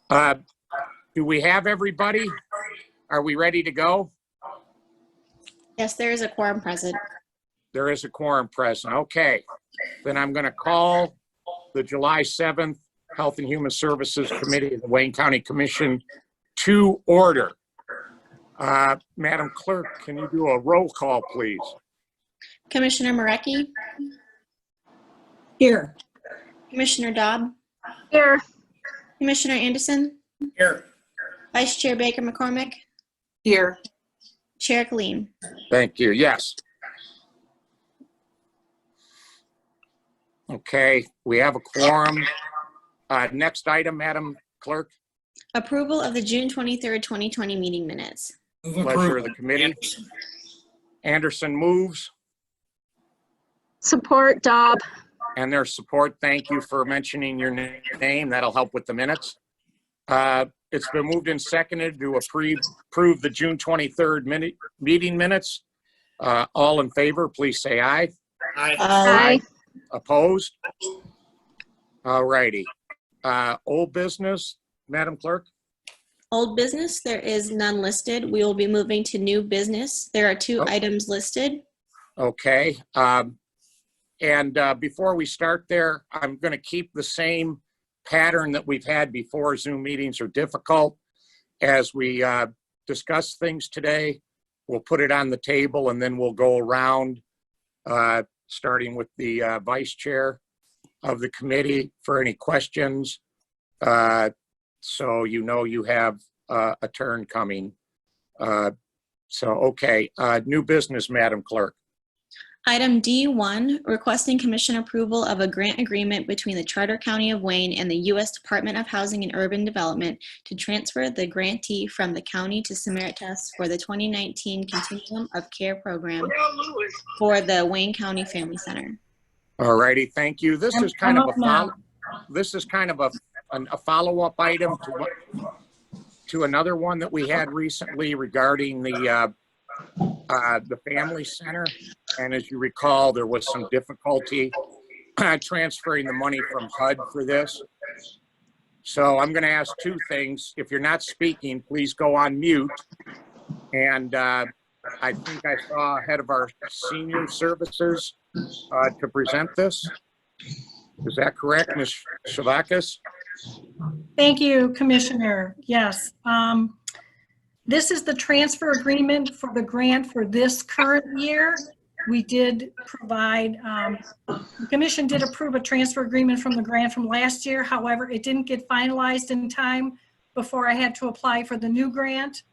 Uh, do we have everybody? Are we ready to go? Yes, there is a quorum present. There is a quorum present. Okay. Then I'm going to call the July 7th Health and Human Services Committee of the Wayne County Commission to order. Madam Clerk, can you do a roll call, please? Commissioner Moretti? Here. Commissioner Dobb? Here. Commissioner Anderson? Here. Vice Chair Baker McCormick? Here. Chair Colleen? Thank you. Yes. Okay, we have a quorum. Next item, Madam Clerk. Approval of the June 23rd, 2020 meeting minutes. Pleasure of the committee. Anderson moves. Support Dobb. And their support. Thank you for mentioning your name. That'll help with the minutes. It's been moved and seconded to approve the June 23rd meeting minutes. All in favor, please say aye. Aye. Opposed? All righty. Old business, Madam Clerk? Old business, there is none listed. We will be moving to new business. There are two items listed. Okay. And before we start there, I'm going to keep the same pattern that we've had before. Zoom meetings are difficult. As we discuss things today, we'll put it on the table and then we'll go around, starting with the vice chair of the committee for any questions. So you know you have a turn coming. Okay, new business, Madam Clerk. Item D1, requesting commission approval of a grant agreement between the Charter County of Wayne and the U.S. Department of Housing and Urban Development to transfer the grantee from the county to Samara for the 2019 Continuum of Care program for the Wayne County Family Center. All righty, thank you. This is kind of a follow-up item to another one that we had recently regarding the family center. And as you recall, there was some difficulty transferring the money from HUD for this. So I'm going to ask two things. If you're not speaking, please go on mute. And I think I saw head of our senior services to present this. Is that correct, Ms. Shavakis? Thank you, Commissioner. Yes. This is the transfer agreement for the grant for this current year. We did provide, the commission did approve a transfer agreement from the grant from last year. However, it didn't get finalized in time before I had to apply for the new grant.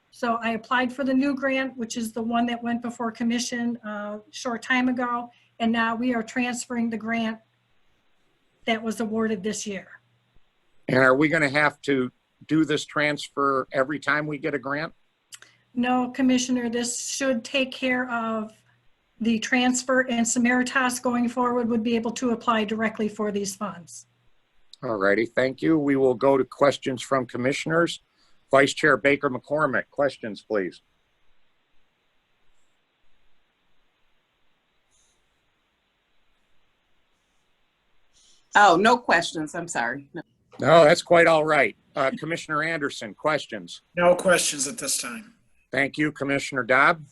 So I applied for the new grant, which is the one that went before commission a short time ago. And now we are transferring the grant that was awarded this year. And are we going to have to do this transfer every time we get a grant? No, Commissioner, this should take care of the transfer, and Samaritas going forward would be able to apply directly for these funds. All righty, thank you. We will go to questions from commissioners. Vice Chair Baker McCormick, questions, please. Oh, no questions. I'm sorry. No, that's quite all right. Commissioner Anderson, questions? No questions at this time. Thank you. Commissioner Dobb?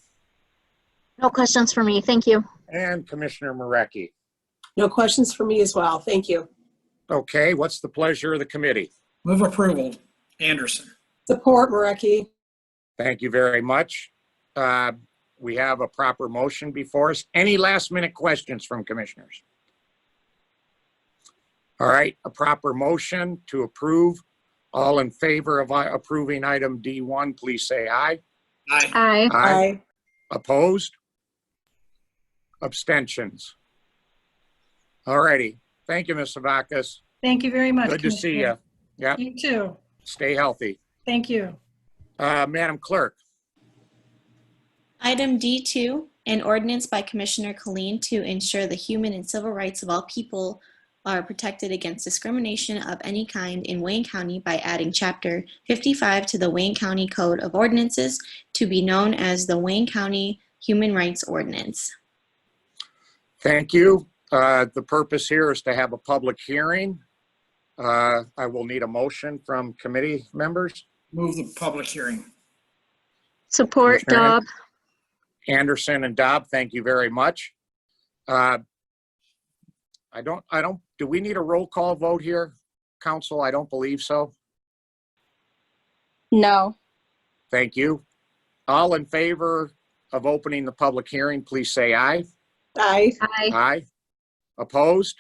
No questions for me. Thank you. And Commissioner Moretti? No questions for me as well. Thank you. Okay, what's the pleasure of the committee? Move approval. Anderson. Support Moretti. Thank you very much. We have a proper motion before us. Any last minute questions from commissioners? All right, a proper motion to approve. All in favor of approving item D1, please say aye. Aye. Aye. Aye. Opposed? Abstentions? All righty. Thank you, Ms. Savakis. Thank you very much. Good to see you. Yeah. You too. Stay healthy. Thank you. Madam Clerk. Item D2, an ordinance by Commissioner Colleen to ensure the human and civil rights of all people are protected against discrimination of any kind in Wayne County by adding Chapter 55 to the Wayne County Code of Ordinances to be known as the Wayne County Human Rights Ordinance. Thank you. The purpose here is to have a public hearing I will need a motion from committee members. Move the public hearing. Support Commissioner Dobb. Anderson and Dobb, thank you very much. Do we need a roll call vote here, council? I don't believe so. No. Thank you. All in favor of opening the public hearing, please say aye. Aye. Aye. Aye. Opposed?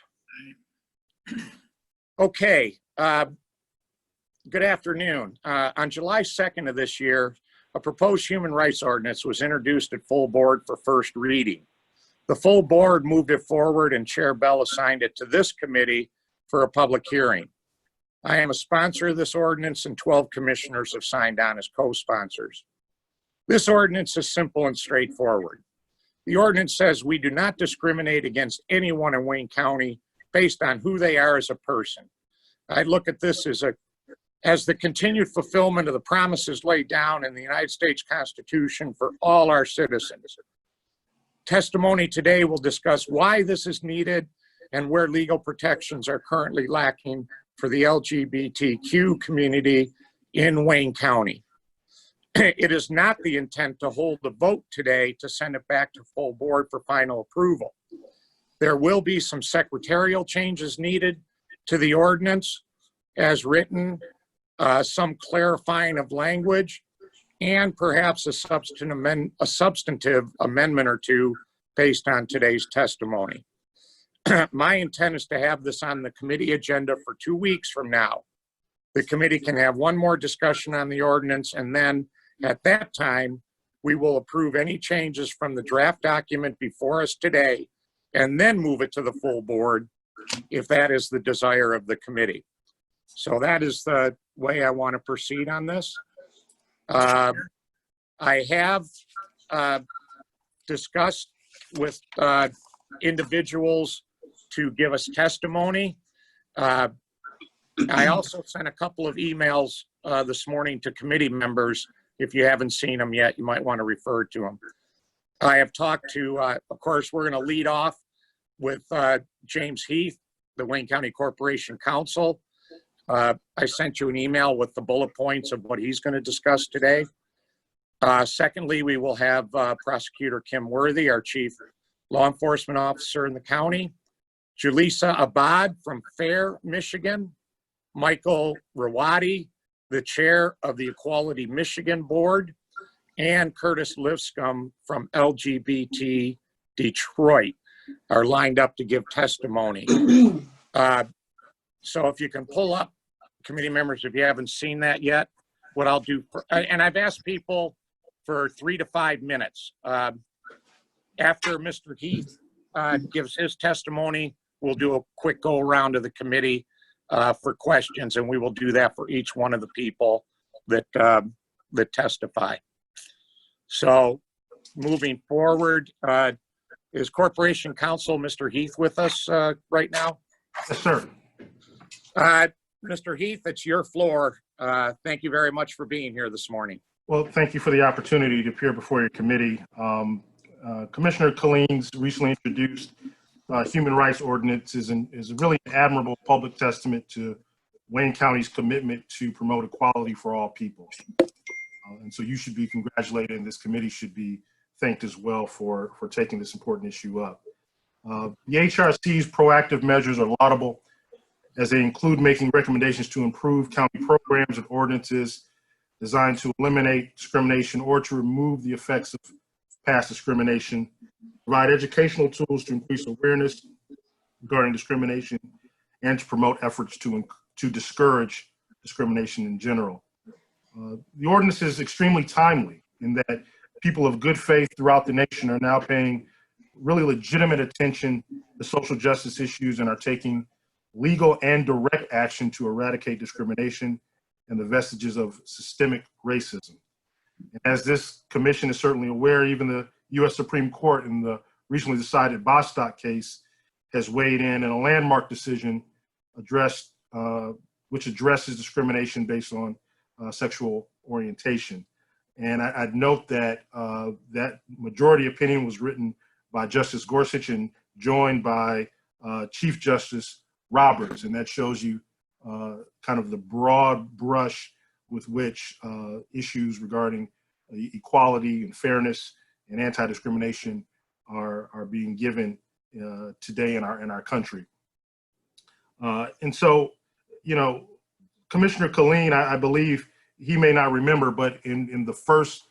Okay. Good afternoon. On July 2nd of this year, a proposed human rights ordinance was introduced at full board for first reading. The full board moved it forward and Chair Bell assigned it to this committee for a public hearing. I am a sponsor of this ordinance and 12 commissioners have signed on as co-sponsors. This ordinance is simple and straightforward. The ordinance says we do not discriminate against anyone in Wayne County based on who they are as a person. I look at this as the continued fulfillment of the promises laid down in the United States Constitution for all our citizens. Testimony today will discuss why this is needed and where legal protections are currently lacking for the LGBTQ community in Wayne County. It is not the intent to hold the vote today to send it back to full board for final approval. There will be some secretarial changes needed to the ordinance as written, some clarifying of language, and perhaps a substantive amendment or two based on today's testimony. My intent is to have this on the committee agenda for 2 weeks from now. The committee can have one more discussion on the ordinance, and then at that time, we will approve any changes from the draft document before us today, and then move it to the full board if that is the desire of the committee. So that is the way I want to proceed on this. I have discussed with individuals to give us testimony. I also sent a couple of emails this morning to committee members. If you haven't seen them yet, you might want to refer to them. I have talked to, of course, we're going to lead off with James Heath, the Wayne County Corporation Counsel. I sent you an email with the bullet points of what he's going to discuss today. Secondly, we will have Prosecutor Kim Worthy, our Chief Law Enforcement Officer in the county, Julissa Abad from Fair, Michigan, Michael Rawadi, the Chair of the Equality Michigan Board, and Curtis Lipscomb from LGBT Detroit are lined up to give testimony. So if you can pull up, committee members, if you haven't seen that yet, what I'll do, and I've asked people for 3 to 5 minutes. After Mr. Heath gives his testimony, we'll do a quick go around to the committee for questions, and we will do that for each one of the people that testify. So moving forward, is Corporation Counsel Mr. Heath with us right now? Yes, sir. Mr. Heath, it's your floor. Thank you very much for being here this morning. Well, thank you for the opportunity to appear before your committee. Commissioner Colleen's recently introduced human rights ordinance is really an admirable public testament to Wayne County's commitment to promote equality for all people. And so you should be congratulated, and this committee should be thanked as well for taking this important issue up. The HRC's proactive measures are laudable, as they include making recommendations to improve county programs and ordinances designed to eliminate discrimination or to remove the effects of past discrimination, provide educational tools to increase awareness regarding discrimination, and to promote efforts to discourage discrimination in general. The ordinance is extremely timely in that people of good faith throughout the nation are now paying really legitimate attention to social justice issues and are taking legal and direct action to eradicate discrimination and the vestiges of systemic racism. And as this commission is certainly aware, even the U.S. Supreme Court in the recently decided Bostock case has weighed in a landmark decision which addresses discrimination based on sexual orientation. And I'd note that that majority opinion was written by Justice Gorsuch and joined by Chief Justice Roberts, and that shows you kind of the broad brush with which issues regarding equality and fairness and anti-discrimination are being given today in our country. And so, you know, Commissioner Killeen, I believe he may not remember, but in the first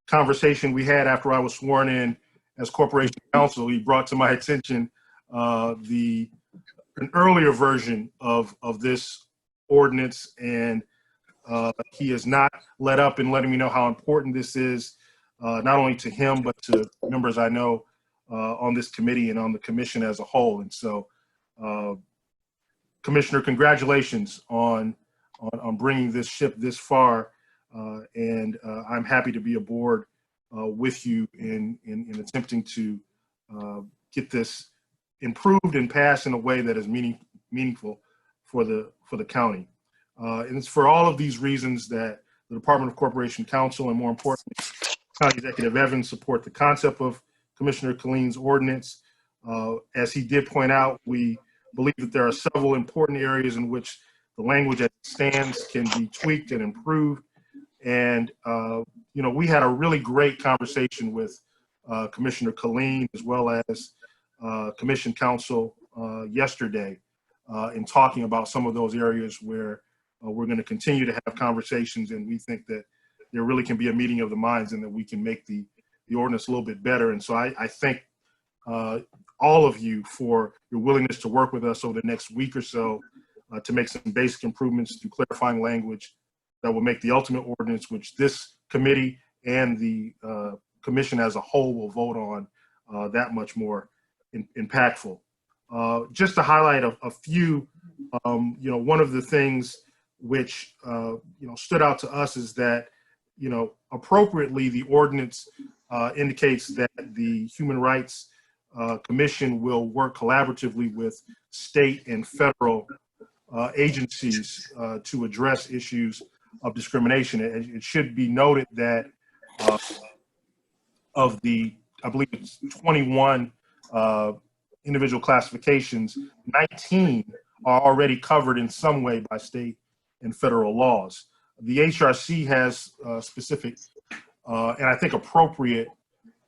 conversation we had after I was sworn in as corporation counsel, he brought to my attention an earlier version of this ordinance, and he has not let up in letting me know how important this is, not only to him, but to members I know on this committee and on the commission as a whole. And so, Commissioner, congratulations on bringing this ship this far, and I'm happy to be aboard with you in attempting to get this improved and passed in a way that is meaningful for the county. And it's for all of these reasons that the Department of Corporation Counsel, and more importantly, County Executive Evans, support the concept of Commissioner Killeen's ordinance. As he did point out, we believe that there are several important areas in which the language as it stands can be tweaked and improved. And, you know, we had a really great conversation with Commissioner Killeen as well as Commission Counsel yesterday in talking about some of those areas where we're going to continue to have conversations, and we think that there really can be a meeting of the minds and that we can make the ordinance a little bit better. And so I thank all of you for your willingness to work with us over the next week or so to make some basic improvements through clarifying language that will make the ultimate ordinance, which this committee and the commission as a whole will vote on, that much more impactful. Just to highlight a few, you know, one of the things which, you know, stood out to us is that, you know, appropriately, the ordinance indicates that the Human Rights Commission will work collaboratively with state and federal agencies to address issues of discrimination. It should be noted that of the, I believe it's 21 individual classifications, 19 are already covered in some way by state and federal laws. The HRC has specific and I think appropriate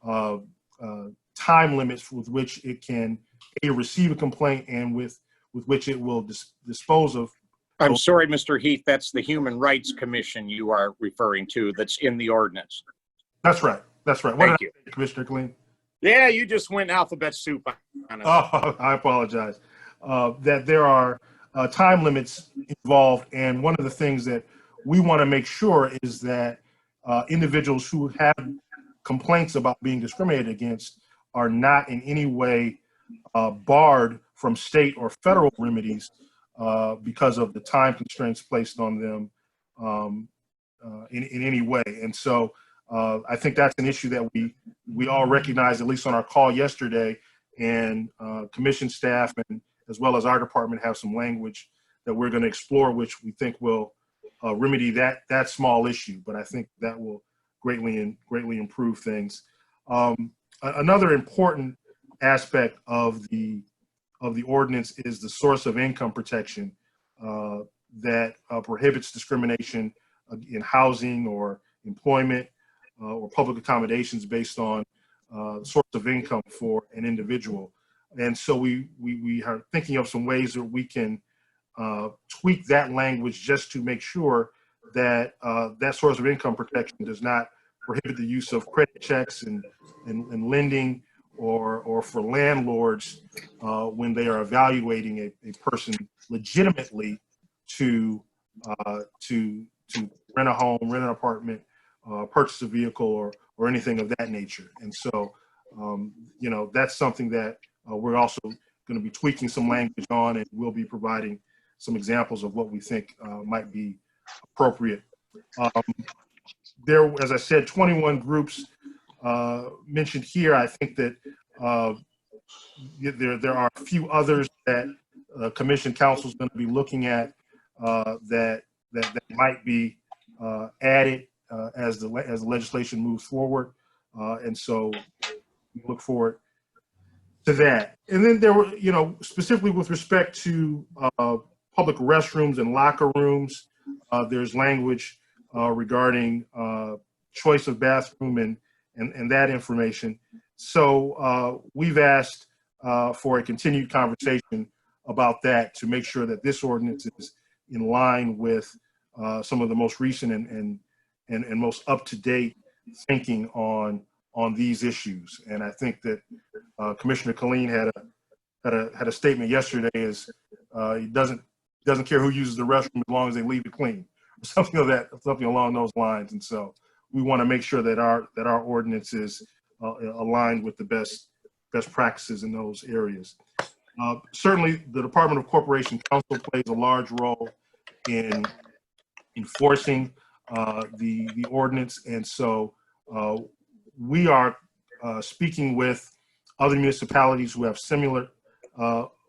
time limits with which it can receive a complaint and with which it will dispose of. I'm sorry, Mr. Heath, that's the Human Rights Commission you are referring to that's in the ordinance. That's right. That's right. Thank you. Commissioner Killeen? Yeah, you just went alphabet soup on us. Oh, I apologize. That there are time limits involved, and one of the things that we want to make sure is that individuals who have complaints about being discriminated against are not in any way barred from state or federal remedies because of the time constraints placed on them in any way. And so I think that's an issue that we all recognize, at least on our call yesterday, and commission staff and as well as our department have some language that we're going to explore, which we think will remedy that small issue. But I think that will greatly improve things. Another important aspect of the ordinance is the source of income protection that prohibits discrimination in housing or employment or public accommodations based on source of income for an individual. And so we are thinking of some ways that we can tweak that language just to make sure that that source of income protection does not prohibit the use of credit checks and lending or for landlords when they are evaluating a person legitimately to rent a home, rent an apartment, purchase a vehicle, or anything of that nature. And so, you know, that's something that we're also going to be tweaking some language on, and we'll be providing some examples of what we think might be appropriate. There, as I said, 21 groups mentioned here. I think that there are a few others that Commission Counsel is going to be looking at that might be added as the legislation moves forward, and so we look forward to that. And then there were, you know, specifically with respect to public restrooms and locker rooms. There's language regarding choice of bathroom and that information. So we've asked for a continued conversation about that to make sure that this ordinance is in line with some of the most recent and most up-to-date thinking on these issues. And I think that Commissioner Colleen had a statement yesterday is he doesn't care who uses the restroom as long as they leave it clean, or something along those lines. And so we want to make sure that our ordinance is aligned with the best practices in those areas. Certainly, the Department of Corporation Counsel plays a large role in enforcing the ordinance, and so we are speaking with other municipalities who have similar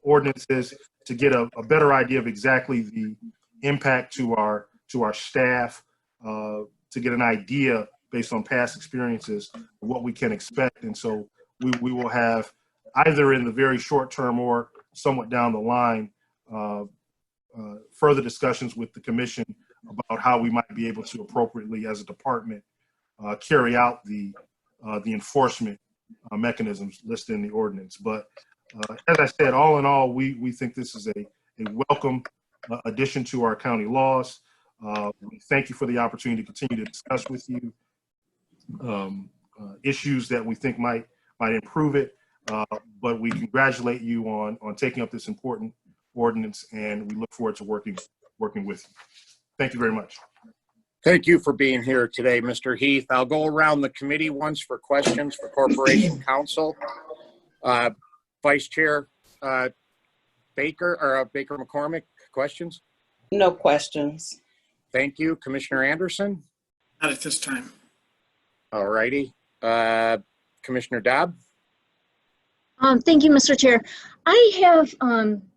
ordinances to get a better idea of exactly the impact to our staff, to get an idea based on past experiences of what we can expect. And so we will have, either in the very short term or somewhat down the line, further discussions with the commission about how we might be able to appropriately, as a department, carry out the enforcement mechanisms listed in the ordinance. But as I said, all in all, we think this is a welcome addition to our county laws. We thank you for the opportunity to continue to discuss with you issues that we think might improve it. But we congratulate you on taking up this important ordinance, and we look forward to working with you. Thank you very much. Thank you for being here today, Mr. Heath. I'll go around the committee once for questions for Corporation Counsel. Vice Chair Baker McCormick, questions? No questions. Thank you. Commissioner Anderson? Not at this time. All righty. Commissioner Dobb? Thank you, Mr. Chair. I have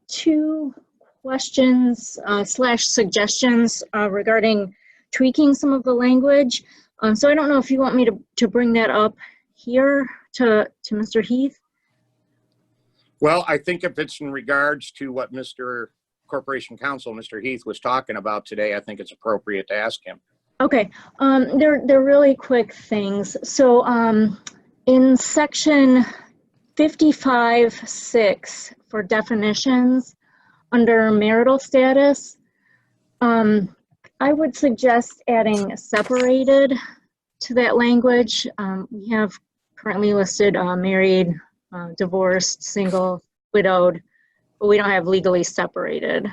two questions / suggestions regarding tweaking some of the language. So I don't know if you want me to bring that up here to Mr. Heath. Well, I think if it's in regards to what Mr. Corporation Counsel, Mr. Heath, was talking about today, I think it's appropriate to ask him. Okay, they're really quick things. So in section 55(6) for definitions under marital status, I would suggest adding separated to that language. We have currently listed married, divorced, single, widowed, but we don't have legally separated.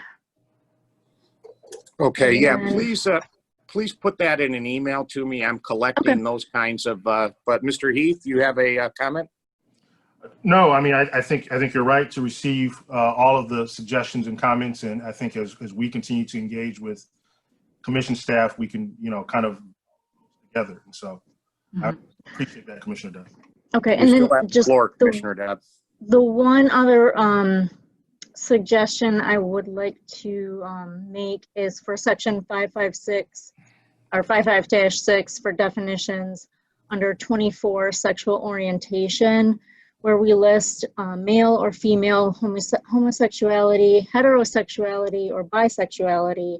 Okay, And yeah, then- please put that in an email to me. I'm collecting those kinds of, but Mr. Heath, you have a comment? No, I mean, I think you're right to receive all of the suggestions and comments, and I think as we continue to engage with commission staff, we can, kind of together. And so I appreciate that, Commissioner Dunn. Okay, You and still then have the just floor, Commissioner Dobb. the one other suggestion I would like to make is for section 556 or 55-6 for definitions under 24 sexual orientation, where we list male or female homosexuality, heterosexuality, or bisexuality.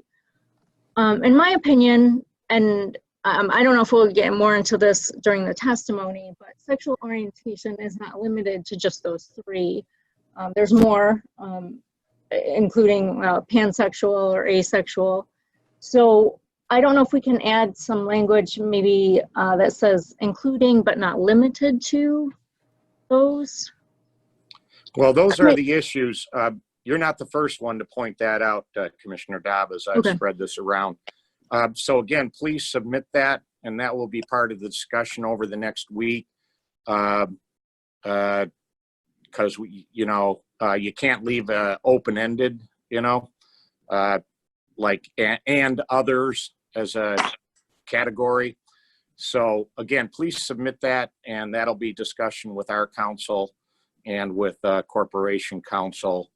In my opinion, and I don't know if we'll get more into this during the testimony, but sexual orientation is not limited to just those three. There's more, including pansexual or asexual. So I don't know if we can add some language maybe that says including but not limited to those. Well, those are the issues. You're not the first one to point that out, Commissioner Dobb, as I've spread this around. So again, please submit that, and that will be part of the discussion over the next week. Because you can't leave open-ended, like and others as a category. So again, please submit that, and that'll be discussion with our council and with Corporation Counsel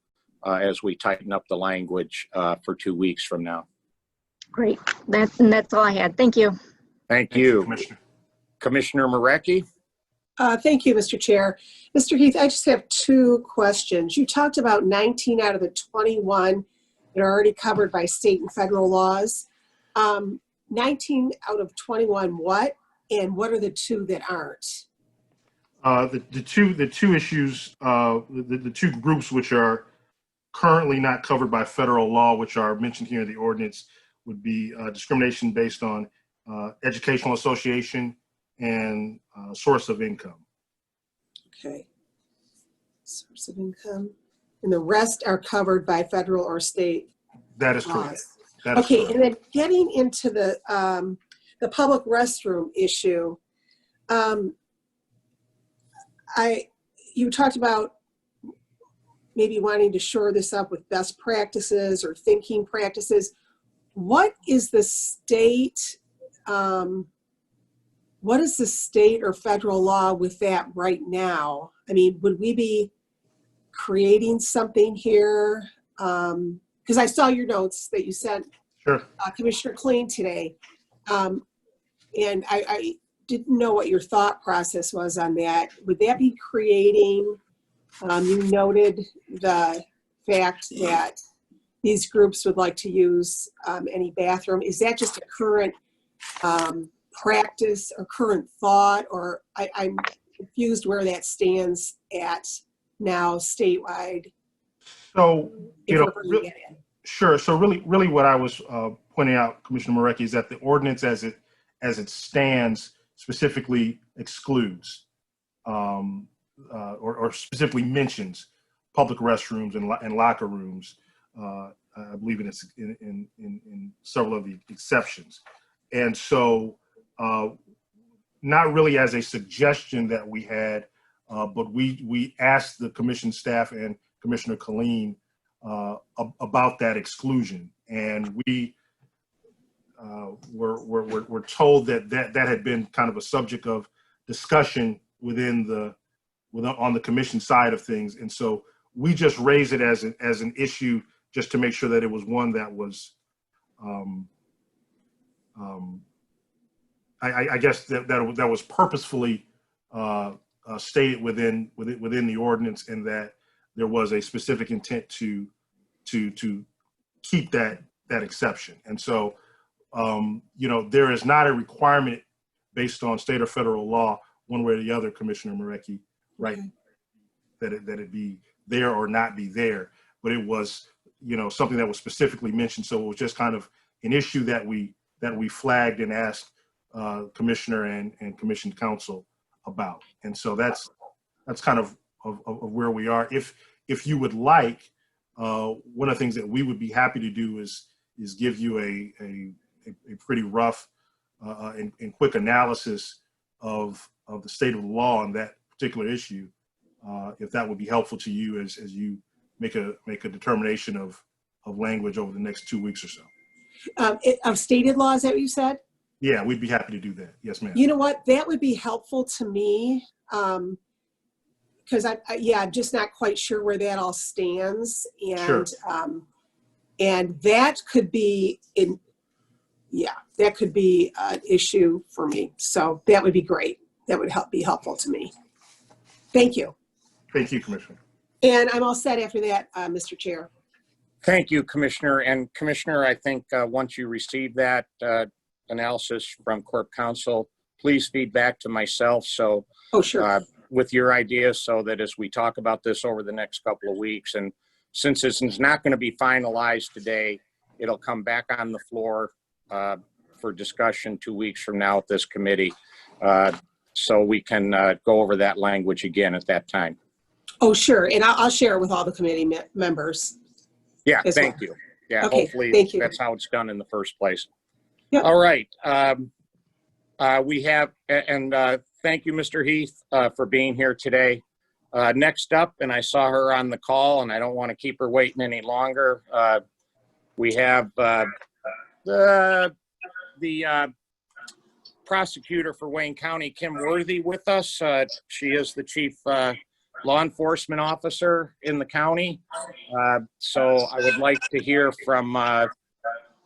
as we tighten up the language for 2 weeks from now. Great. That's all I had. Thank you. Thank you. Commissioner. Commissioner Moretti? Thank you, Mr. Chair. Mr. Heath, I just have two questions. You talked about 19 out of the 21 that are already covered by state and federal laws. 19 out of 21 what? And what are the 2 that aren't? The two issues, the 2 groups which are currently not covered by federal law, which are mentioned here in the ordinance, would be discrimination based on educational association and source of income. Okay. Source of income. And the rest are covered by federal or state That is laws. correct. That is Okay, correct. and then getting into the public restroom issue, you talked about maybe wanting to shore this up with best practices or thinking practices. What is the state? What is the state or federal law with that right now? I mean, would we be creating something here? Because I saw your notes that you sent Sure. Commissioner Kling today. And I didn't know what your thought process was on that. Would that be creating, you noted the fact that these groups would like to use any bathroom. Is that just a current practice or current thought, or I'm confused where that stands at now statewide? So, if you know, we're bringing it in. sure. So really what I was pointing out, Commissioner Moretti, is that the ordinance as it stands specifically excludes or specifically mentions public restrooms and locker rooms. I believe in several of the exceptions. And so not really as a suggestion that we had, but we asked the commission staff and Commissioner Killeen about that exclusion. And we were told that had been kind of a subject of discussion on the commission side of things. And so we just raised it as an issue just to make sure that it was one that was, I guess that was purposefully stated within the ordinance, and that there was a specific intent to keep that exception. And so, you know, there is not a requirement based on state or federal law, one way or the other, Commissioner Moretti, right? Okay. That it be there or not be there, but it was, you know, something that was specifically mentioned. So it was just kind of an issue that we flagged and asked Commissioner and Commission Counsel about. And so that's kind of where we are. If you would like, one of the things that we would be happy to do is give you a pretty rough and quick analysis of the state of the law on that particular issue, if that would be helpful to you as you make a determination of language over the next 2 weeks or so. Of stated laws, is that what you said? Yeah, we'd be happy to do that. Yes, ma'am. You know what? That would be helpful to me, because I'm just not quite sure where that all stands, and Sure. And that could be an issue for me. So that would be great. That would be helpful to me. Thank you. Thank you, Commissioner. And I'm all set after that, Mr. Chair. Thank you, Commissioner. And Commissioner, I think once you receive that analysis from Corp Counsel, please feed back to myself. So, Oh, sure. with your ideas, so that as we talk about this over the next couple of weeks, and since this is not going to be finalized today, it'll come back on the floor for discussion 2 weeks from now at this committee. So we can go over that language again at that time. Oh, sure. And I'll share it with all the committee members. Yeah, as thank well. you. Yeah, Okay, hopefully thank you. that's how it's done in the first place. Yep. All right. We have, and thank you, Mr. Heath, for being here today. Next up, and I saw her on the call, and I don't want to keep her waiting any longer. We have the prosecutor for Wayne County, Kim Worthy, with us. She is the chief law enforcement officer in the county. So I would like to hear from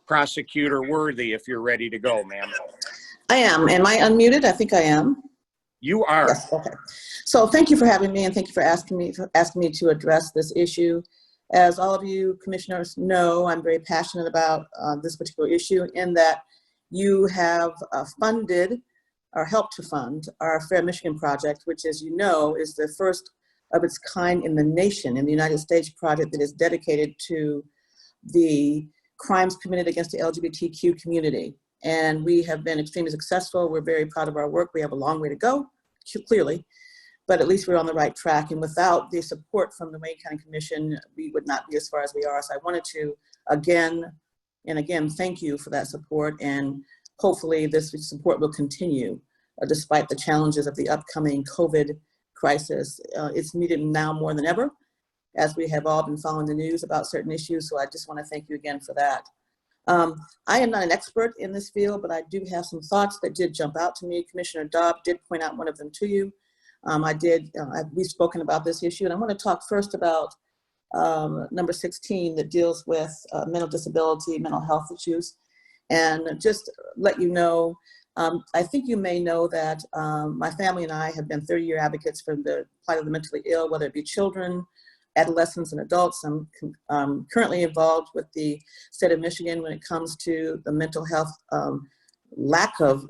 Prosecutor Worthy, if you're ready to go, ma'am. I am. Am I unmuted? I think I am. You are. Yes. Okay. So thank you for having me, and thank you for asking me to address this issue. As all of you commissioners know, I'm very passionate about this particular issue in that you have funded or helped to fund our Fair Michigan project, which, as you know, is the first of its kind in the nation, in the United States, project that is dedicated to the crimes committed against the LGBTQ community. And we have been extremely successful. We're very proud of our work. We have a long way to go, clearly, but at least we're on the right track. And without the support from the Wayne County Commission, we would not be as far as we are. So I wanted to again and again thank you for that support, and hopefully this support will continue despite the challenges of the upcoming COVID crisis. It's needed now more than ever, as we have all been following the news about certain issues. So I just want to thank you again for that. I am not an expert in this field, but I do have some thoughts that did jump out to me. Commissioner Dobb did point out one of them to you. We've spoken about this issue, and I want to talk first about number 16 that deals with mental disability, mental health issues. And just let you know, I think you may know that my family and I have been 30-year advocates for the plight of the mentally ill, whether it be children, adolescents, and adults. I'm currently involved with the state of Michigan when it comes to the mental health lack of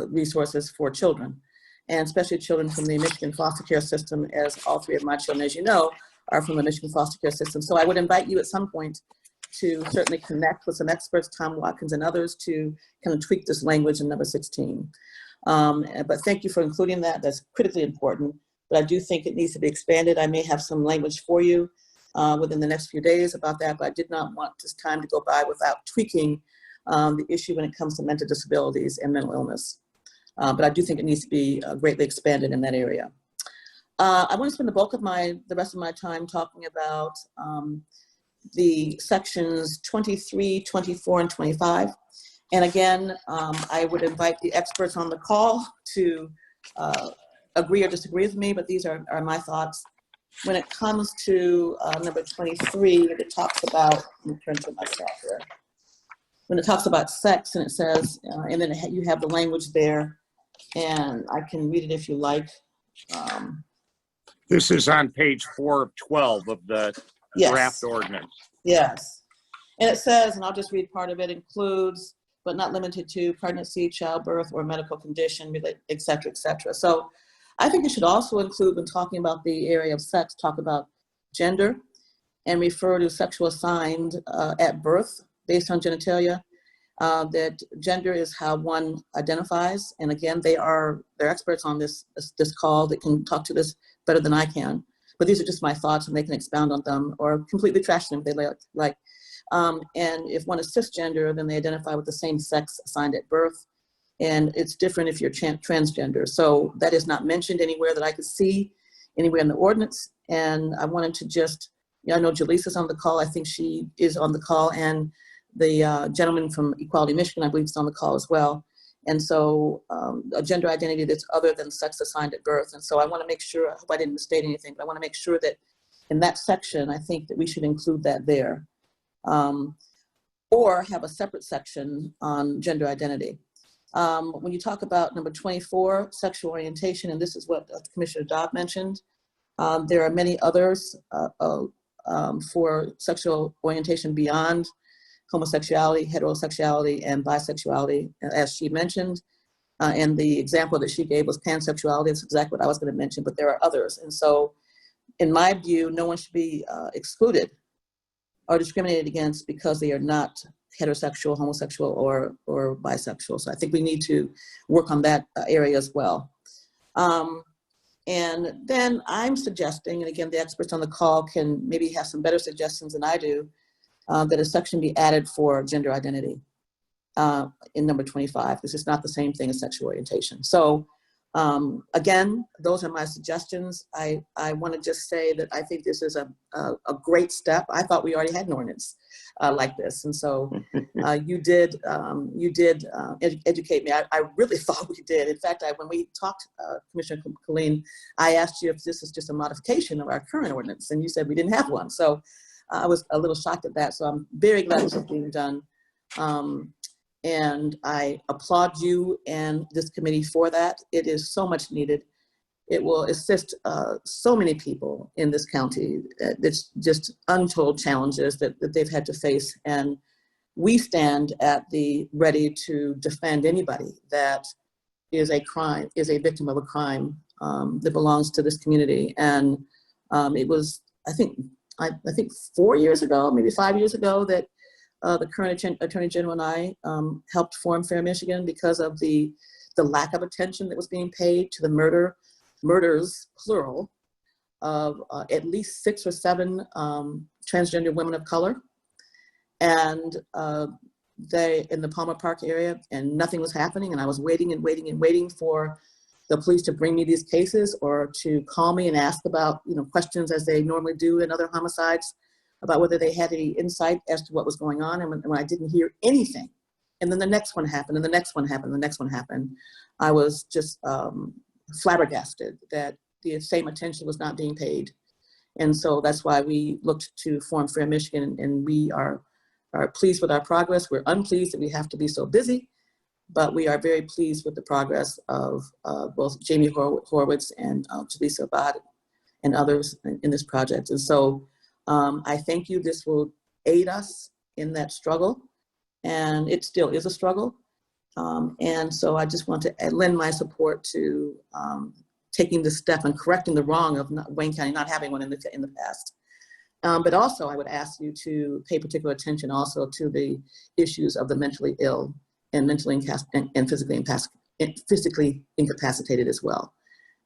resources for children, and especially children from the Michigan foster care system, as all three of my children, as you know, are from the Michigan foster care system. So I would invite you at some point to certainly connect with some experts, Tom Watkins and others, to kind of tweak this language in number 16. But thank you for including that. That's critically important. But I do think it needs to be expanded. I may have some language for you within the next few days about that, but I did not want this time to go by without tweaking the issue when it comes to mental disabilities and mental illness. But I do think it needs to be greatly expanded in that area. I want to spend the bulk of the rest of my time talking about the sections 23, 24, and 25. And again, I would invite the experts on the call to agree or disagree with me, but these are my thoughts. When it comes to number 23, it talks about, let me turn to myself here. When it talks about sex, and it says, and then you have the language there, and I can read it if you like. This is on page 4 of 12 of the draft ordinance. Yes. And it says, and I'll just read part of it, includes, but not limited to, pregnancy, childbirth, or medical condition, et cetera, et cetera. So I think it should also include, when talking about the area of sex, talk about gender and refer to sexual assigned at birth based on genitalia. That gender is how one identifies. And again, they're experts on this call that can talk to this better than I can. But these are just my thoughts, and they can expound on them or completely trash them if they like. And if one is cisgender, then they identify with the same sex assigned at birth. And it's different if you're transgender. So that is not mentioned anywhere that I could see anywhere in the ordinance. And I wanted to just, I know Jaleesa's on the call. I think she is on the call. And the gentleman from Equality Michigan, I believe, is on the call as well. And so a gender identity that's other than sex assigned at birth. And so I want to make sure, I hope I didn't misstate anything, but I want to make sure that in that section, I think that we should include that there. Or have a separate section on gender identity. When you talk about number 24, sexual orientation, and this is what Commissioner Dobb mentioned, there are many others for sexual orientation beyond homosexuality, heterosexuality, and bisexuality, as she mentioned. And the example that she gave was pansexuality. That's exactly what I was going to mention, but there are others. And so, in my view, no one should be excluded or discriminated against because they are not heterosexual, homosexual, or bisexual. So I think we need to work on that area as well. And then I'm suggesting, and again, the experts on the call can maybe have some better suggestions than I do, that a section be added for gender identity in number 25. This is not the same thing as sexual orientation. So again, those are my suggestions. I want to just say that I think this is a great step. I thought we already had an ordinance like this. And so you did educate me. I really thought we did. In fact, when we talked, Commissioner Colleen, I asked you if this is just a modification of our current ordinance, and you said we didn't have one. So I was a little shocked at that. So I'm very glad this is being done. And I applaud you and this committee for that. It is so much needed. It will assist so many people in this county. It's just untold challenges that they've had to face. And we stand at the ready to defend anybody that is a victim of a crime that belongs to this community. And it was, I think 4 years ago, maybe 5 years ago, that the current Attorney General and I helped form Fair Michigan because of the lack of attention that was being paid to the murders, plural, of at least 6 or 7 transgender women of color. And they in the Palmer Park area, and nothing was happening. And I was waiting and waiting and waiting for the police to bring me these cases or to call me and ask about, questions as they normally do in other homicides about whether they had any insight as to what was going on. And when I didn't hear anything, and then the next one happened, and the next one happened, and the next one happened, I was just flabbergasted that the same attention was not being paid. And so that's why we looked to form Fair Michigan, and we are pleased with our progress. We're unpleased that we have to be so busy, but we are very pleased with the progress of both Jamie Horowitz and Jaleesa Abad and others in this project. And so I thank you. This will aid us in that struggle, and it still is a struggle. And so I just want to lend my support to taking this step and correcting the wrong of Wayne County not having one in the past. But also I would ask you to pay particular attention also to the issues of the mentally ill and mentally and physically incapacitated as well.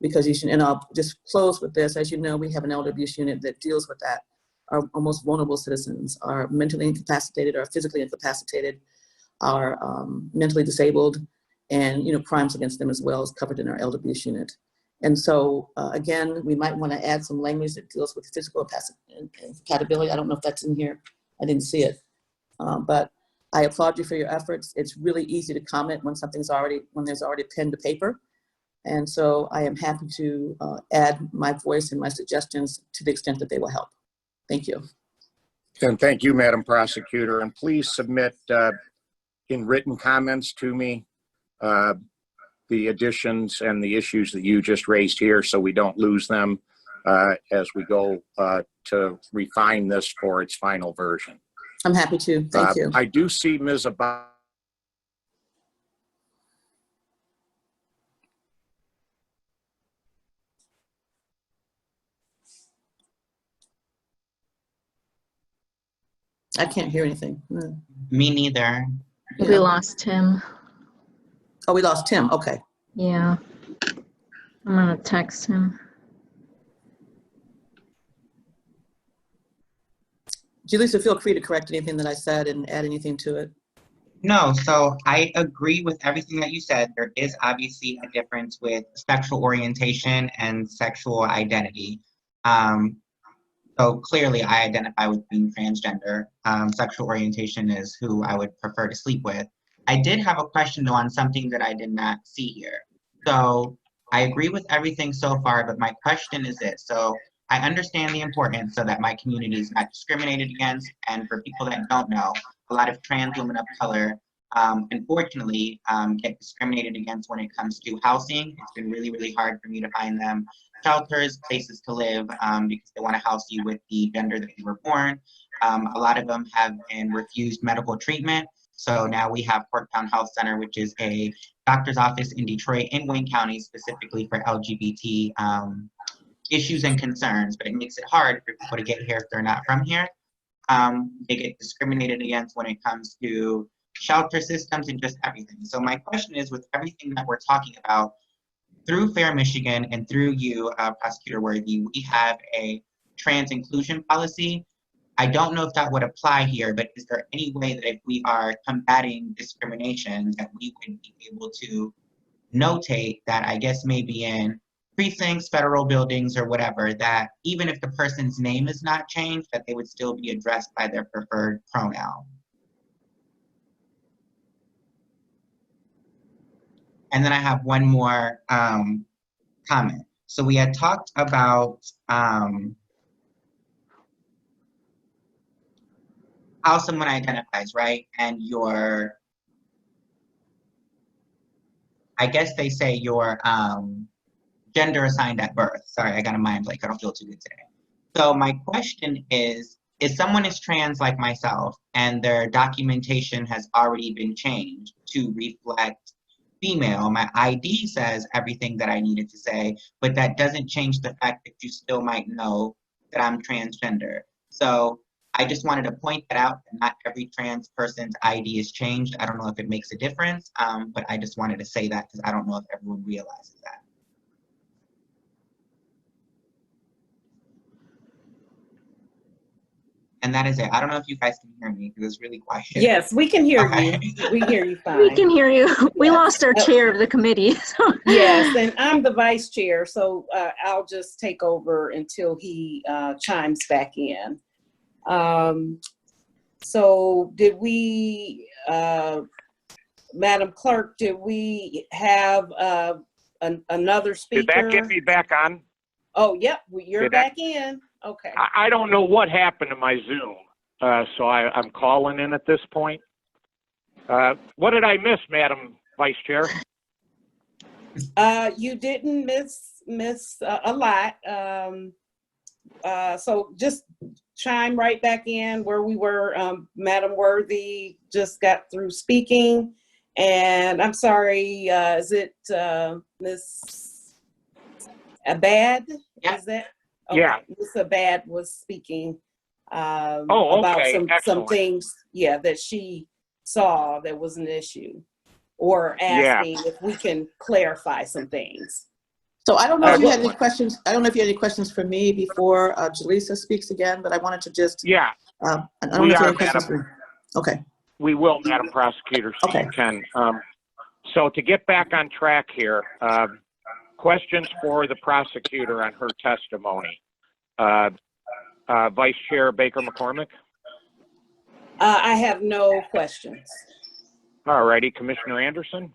Because and I'll just close with this. As you know, we have an elder abuse unit that deals with that. Our most vulnerable citizens are mentally incapacitated, are physically incapacitated, are mentally disabled, and crimes against them as well is covered in our elder abuse unit. And so again, we might want to add some language that deals with physical incompatibility. I don't know if that's in here. I didn't see it, but I applaud you for your efforts. It's really easy to comment when there's already pen to paper. And so I am happy to add my voice and my suggestions to the extent that they will help. Thank you. And thank you, Madam Prosecutor. And please submit in written comments to me the additions and the issues that you just raised here, so we don't lose them as we go to refine this for its final version. I'm happy to. Thank you. I do see Ms. Abad. I can't hear anything. Me neither. We lost him. Oh, we lost Tim. Okay. Yeah. I'm gonna text him. Jaleesa, feel free to correct anything that I said and add anything to it. No, so I agree with everything that you said. There is obviously a difference with sexual orientation and sexual identity. So clearly I identify with being transgender. Sexual orientation is who I would prefer to sleep with. I did have a question though on something that I did not see here. So I agree with everything so far, but my question is this. So I understand the importance so that my community is not discriminated against. And for people that don't know, a lot of trans women of color, unfortunately, get discriminated against when it comes to housing. It's been really, really hard for me to find them shelters, places to live, because they want to house you with the gender that you were born. A lot of them have been refused medical treatment. So now we have Corktown Health Center, which is a doctor's office in Detroit, in Wayne County, specifically for LGBT issues and concerns, but it makes it hard for people to get here if they're not from here. They get discriminated against when it comes to shelter systems and just everything. So my question is, with everything that we're talking about, through Fair Michigan and through you, Prosecutor Worthy, we have a trans inclusion policy. I don't know if that would apply here, but is there any way that if we are combating discrimination that we would be able to notate that, I guess maybe in precincts, federal buildings, or whatever, that even if the person's name is not changed, that they would still be addressed by their preferred pronoun? And then I have one more comment. So we had talked about how someone identifies, right? And your, I guess they say your gender assigned at birth. Sorry, I got a mind blank. I don't feel too good today. So my question is, if someone is trans like myself and their documentation has already been changed to reflect female, my ID says everything that I needed to say, but that doesn't change the fact that you still might know that I'm transgender. So I just wanted to point that out, that not every trans person's ID is changed. I don't know if it makes a difference, but I just wanted to say that because I don't know if everyone realizes that. And that is it. I don't know if you guys can hear me because it's really quiet. Yes, we can hear Okay. you. We hear you fine. We can hear you. We Yes. lost our chair of the committee. So. Yes, and I'm the vice chair, so I'll just take over until he chimes back in. So did we, Madam Clerk, did we have another speaker? Did that get me back on? Oh, yep, you're Did that- back in. Okay. I don't know what happened to my Zoom, so I'm calling in at this point. What did I miss, Madam Vice Chair? You didn't miss a lot. So just chime right back in where we were. Madam Worthy just got through speaking, and I'm sorry, is it Miss Abad? Yeah. Is that? Okay. Yeah. Miss Abad was speaking about okay. some Excellent. things, yeah, that she saw that was an issue, or Yeah. asking if we can clarify some things. So I don't know if you had any What- questions. I don't know if you had any questions for me before Jaleesa speaks again, but I wanted to just, Yeah, I don't We know if you are, had any questions Madam. for me. Okay. we will, Madam Prosecutor, so Okay. you can. So to get back on track here, questions for the prosecutor on her testimony. Vice Chair Baker McCormick. I have no questions. All righty, Commissioner Anderson.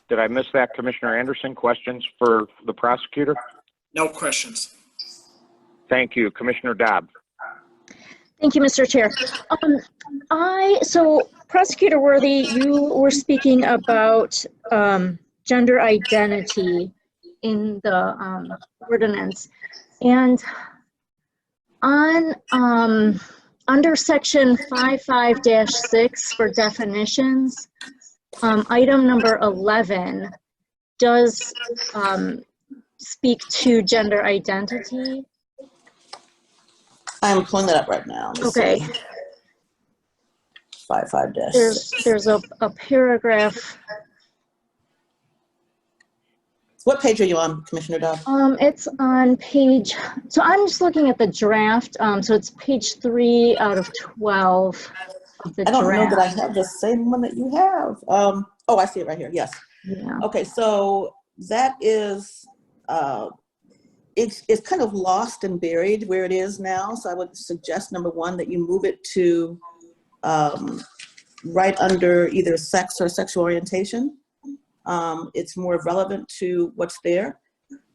Did I miss that, Commissioner Anderson? Questions for the prosecutor? No questions. Thank you, Commissioner Dobb. Thank you, Mr. Chair. So Prosecutor Worthy, you were speaking about gender identity in the ordinance. And on under section 55-6 for definitions, item number 11 does speak to gender identity. I'm pulling that up right now. Let's Okay. see. 55-6. There's a paragraph. What page are you on, Commissioner Dodd? It's on page, so I'm just looking at the draft. So it's page 3 out of 12 of the I don't draft. know that I have the same one that you have. Oh, I see it right here. Yes. Yeah. Okay, so that is, it's kind of lost and buried where it is now. So I would suggest, number one, that you move it to right under either sex or sexual orientation. It's more relevant to what's there.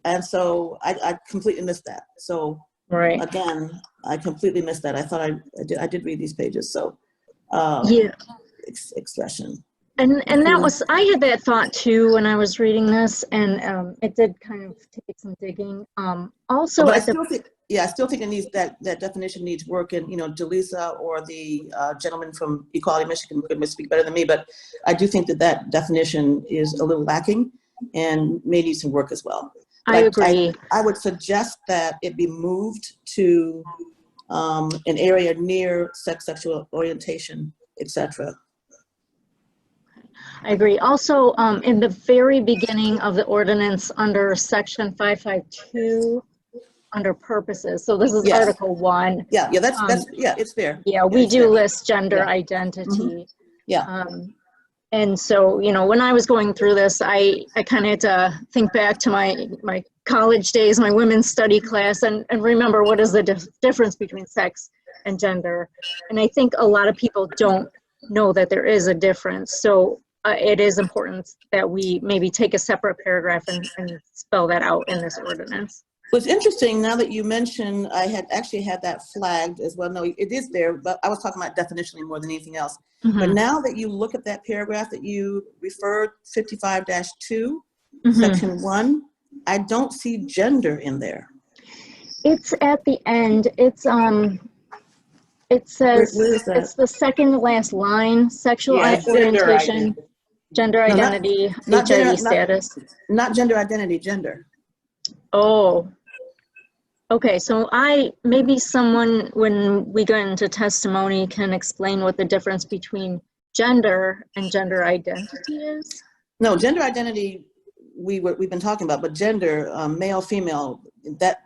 And so I completely missed that. So Right. again, I completely missed that. I thought I did read these pages. So Yeah. expression. And that was, I had that thought too when I was reading this, and it did kind of take some digging. Also, But I at the, still think, yeah, I still think it needs that definition needs work, and Jaleesa or the gentleman from Equality Michigan could speak better than me, but I do think that definition is a little lacking and may need some work as well. I agree. I would suggest that it be moved to an area near sex, sexual orientation, etc. I agree. Also, in the very beginning of the ordinance under section 552, under purposes, so this is Yes. Article 1. Yeah, that's yeah, it's there. Yeah, we it's do there. list gender Yeah. identity. Yeah. And so, when I was going through this, I kind of had to think back to my college days, my women's study class, and remember what is the difference between sex and gender. And I think a lot of people don't know that there is a difference. So it is important that we maybe take a separate paragraph and spell that out in this ordinance. What's interesting, now that you mention, I had actually had that flagged as well. No, it is there, but I was talking about definitionally more than anything else. But now that you look at that paragraph that you referred, 55-2, section 1, I don't see gender in there. It's at the end. It's it says Where is that? it's the second to last line. Sexual Yeah, gender orientation, identity. gender No, identity, not HIV gender, status. Not gender identity, gender. Oh. Okay, so maybe someone, when we go into testimony, can explain what the difference between gender and gender identity is? No, gender identity we've been talking about, but gender, male, female, that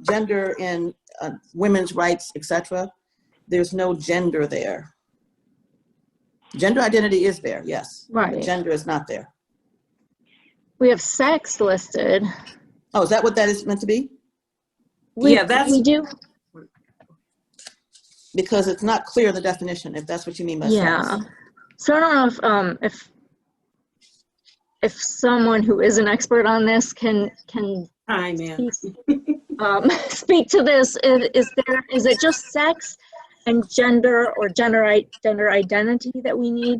gender in women's rights, etc. There's no gender there. Gender identity is there, yes. Right. But gender is not there. We have sex listed. Oh, is that what that is meant to be? Yeah, that's- we do. Because it's not clear the definition, if that's what you mean by Yeah. sex. So I don't know if someone who is an expert on this can Hi, man. speak to this. Is it just sex and gender or gender identity that we need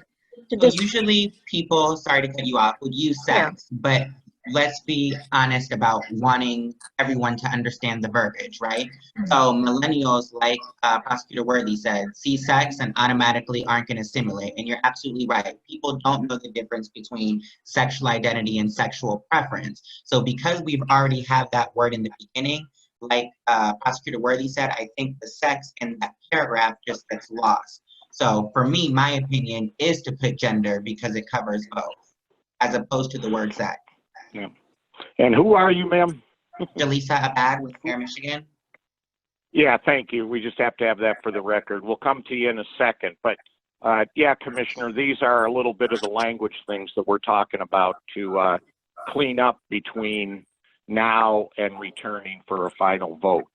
to So just? usually people, sorry to cut you off, would use sex, but let's be honest about wanting everyone to understand the verbiage, right? So millennials, like Prosecutor Worthy said, see sex and automatically aren't going to assimilate. And you're absolutely right. People don't know the difference between sexual identity and sexual preference. So because we've already have that word in the beginning, like Prosecutor Worthy said, I think the sex in that paragraph just gets lost. So for me, my opinion is to put gender because it covers both, as opposed to the word sex. Yeah. And who are you, ma'am? Jaleesa Abad with Fair Michigan. Yeah, thank you. We just have to have that for the record. We'll come to you in a second. But yeah, Commissioner, these are a little bit of the language things that we're talking about to clean up between now and returning for a final vote.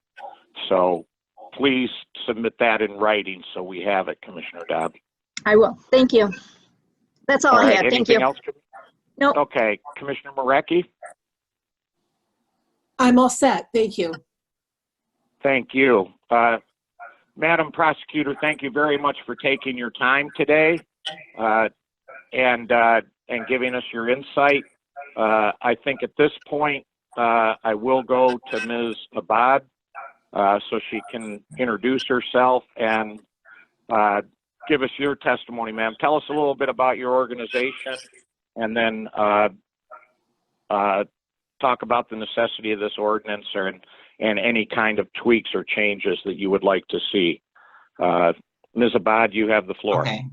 So please submit that in writing so we have it, Commissioner Dodd. I will. Thank you. That's all I had. Thank Anything you. else? Nope. Okay, Commissioner Moretti? I'm all set. Thank you. Thank you. Madam Prosecutor, thank you very much for taking your time today and giving us your insight. I think at this point, I will go to Ms. Abad so she can introduce herself and give us your testimony, ma'am. Tell us a little bit about your organization and then talk about the necessity of this ordinance and any kind of tweaks or changes that you would like to see. Ms. Abad, you have the floor. Okay.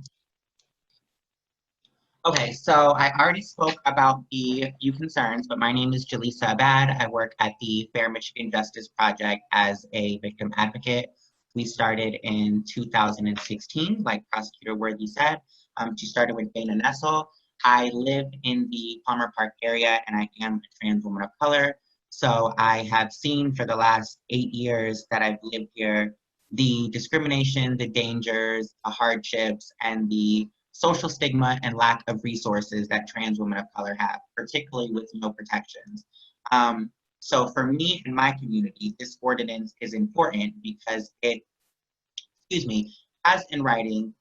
Okay, so I already spoke about the few concerns, but my name is Jaleesa Abad. I work at the Fair Michigan Justice Project as a victim advocate. We started in 2016, like Prosecutor Worthy said. She started with Dana Nessel. I live in the Palmer Park area and I am a trans woman of color. So I have seen for the last 8 years that I've lived here, the discrimination, the dangers, the hardships, and the social stigma and lack of resources that trans women of color have, particularly with no protections. So for me and my community, this ordinance is important because it, has in writing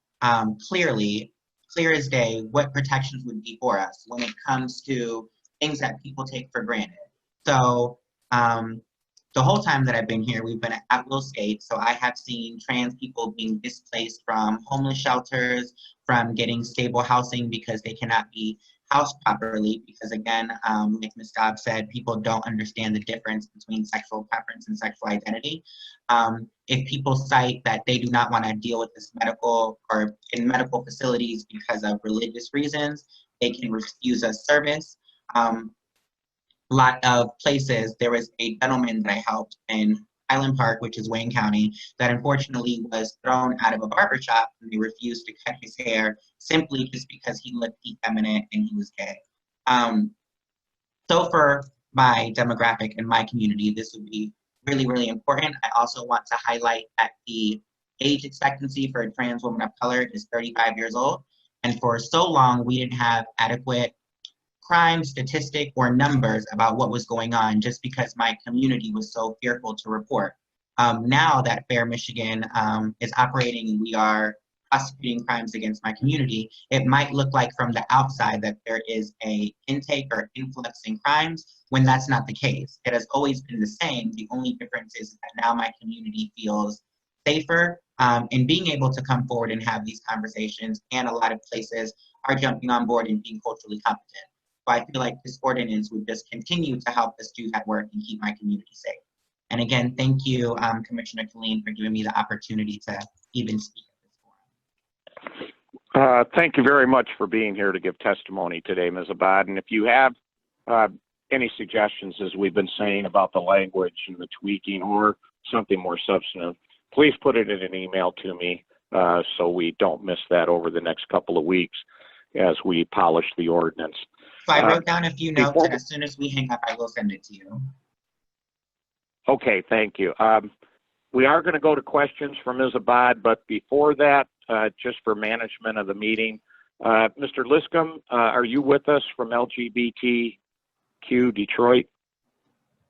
clear as day, what protections would be for us when it comes to things that people take for granted. So the whole time that I've been here, we've been at will state. So I have seen trans people being displaced from homeless shelters, from getting stable housing because they cannot be housed properly. Because again, like Ms. Dobbs said, people don't understand the difference between sexual preference and sexual identity. If people cite that they do not want to deal with this medical or in medical facilities because of religious reasons, they can refuse us service. A lot of places, there was a gentleman that I helped in Highland Park, which is Wayne County, that unfortunately was thrown out of a barbershop and they refused to cut his hair simply just because he looked effeminate and he was gay. So for my demographic and my community, this would be really, really important. I also want to highlight that the age expectancy for a trans woman of color is 35 years old. And for so long, we didn't have adequate crime statistic or numbers about what was going on just because my community was so fearful to report. Now that Fair Michigan is operating and we are prosecuting crimes against my community, it might look like from the outside that there is a intake or influx in crimes when that's not the case. It has always been the same. The only difference is that now my community feels safer in being able to come forward and have these conversations, and a lot of places are jumping on board and being culturally competent. So I feel like this ordinance would just continue to help us do that work and keep my community safe. And again, thank you, Commissioner Killeen, for giving me the opportunity to even speak at this forum. Thank you very much for being here to give testimony today, Ms. Abad. And if you have any suggestions, as we've been saying, about the language and the tweaking or something more substantive, please put it in an email to me so we don't miss that over the next couple of weeks as we polish the ordinance. So I wrote down a few notes, and as soon as we hang up, I will send it to you. Okay, thank you. We are going to go to questions from Ms. Abad, but before that, just for management of the meeting, Mr. Liscombe, are you with us from LGBTQ Detroit?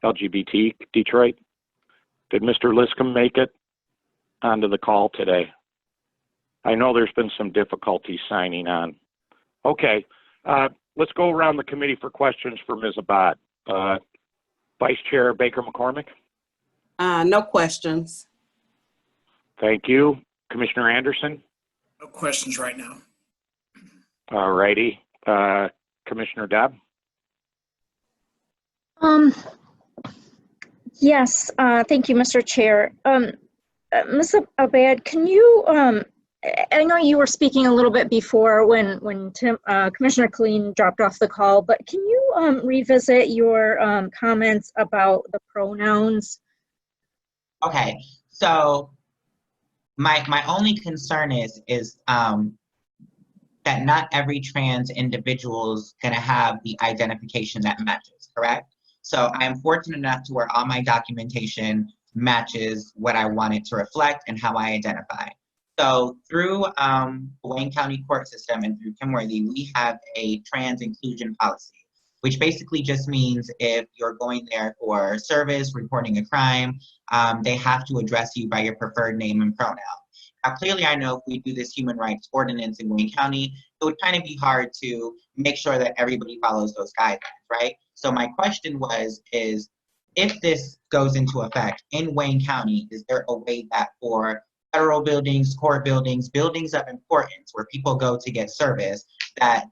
LGBT Detroit? Did Mr. Liscombe make it onto the call today? I know there's been some difficulty signing on. Okay, let's go around the committee for questions for Ms. Abad. Vice Chair Baker McCormick? No questions. Thank you. Commissioner Anderson? No questions right now. All righty. Commissioner Deb? Yes, thank you, Mr. Chair. Ms. Abad, can you, I know you were speaking a little bit before when Commissioner Killeen dropped off the call, but can you revisit your comments about the pronouns? Okay, so my only concern is that not every trans individual is going to have the identification that matches, correct? So I am fortunate enough to where all my documentation matches what I want it to reflect and how I identify. So through the Wayne County court system and through Kimworthy, we have a trans inclusion policy, which basically just means if you're going there for service, reporting a crime, they have to address you by your preferred name and pronoun. Now, clearly, I know if we do this human rights ordinance in Wayne County, it would kind of be hard to make sure that everybody follows those guidelines, right? So my question is if this goes into effect in Wayne County, is there a way that for federal buildings, court buildings, buildings of importance where people go to get service, that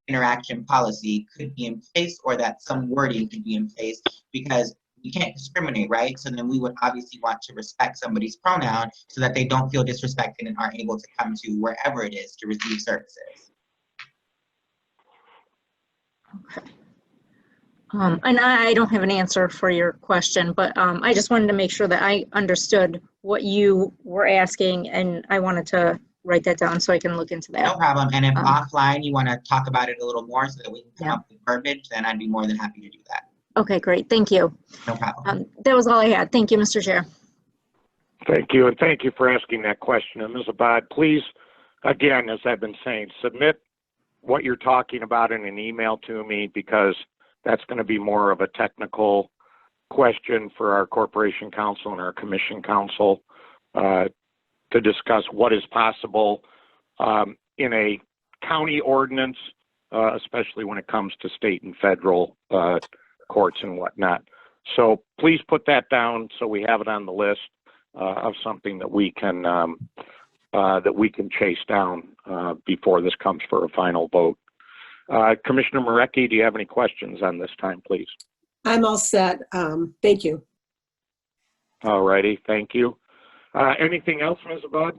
interaction policy could be in place, or that some wording could be in place? Because you can't discriminate, right? So then we would obviously want to respect somebody's pronoun so that they don't feel disrespected and are able to come to wherever it is to receive services. Okay. And I don't have an answer for your question, but I just wanted to make sure that I understood what you were asking, and I wanted to write that down so I can look into that. No problem. And if offline you want to talk about it a little more so that we can come up with verbiage, then I'd be more than happy to do that. Okay, great. Thank you. No problem. That was all I had. Thank you, Mr. Chair. Thank you, and thank you for asking that question. And Ms. Abad, please, again, as I've been saying, submit what you're talking about in an email to me, because that's going to be more of a technical question for our corporation counsel and our commission counsel to discuss what is possible in a county ordinance, especially when it comes to state and federal courts and whatnot. So please put that down so we have it on the list of something that we can chase down before this comes for a final vote. Commissioner Moretti, do you have any questions on this time, please? I'm all set. Thank you. All righty, thank you. Anything else, Ms. Abad?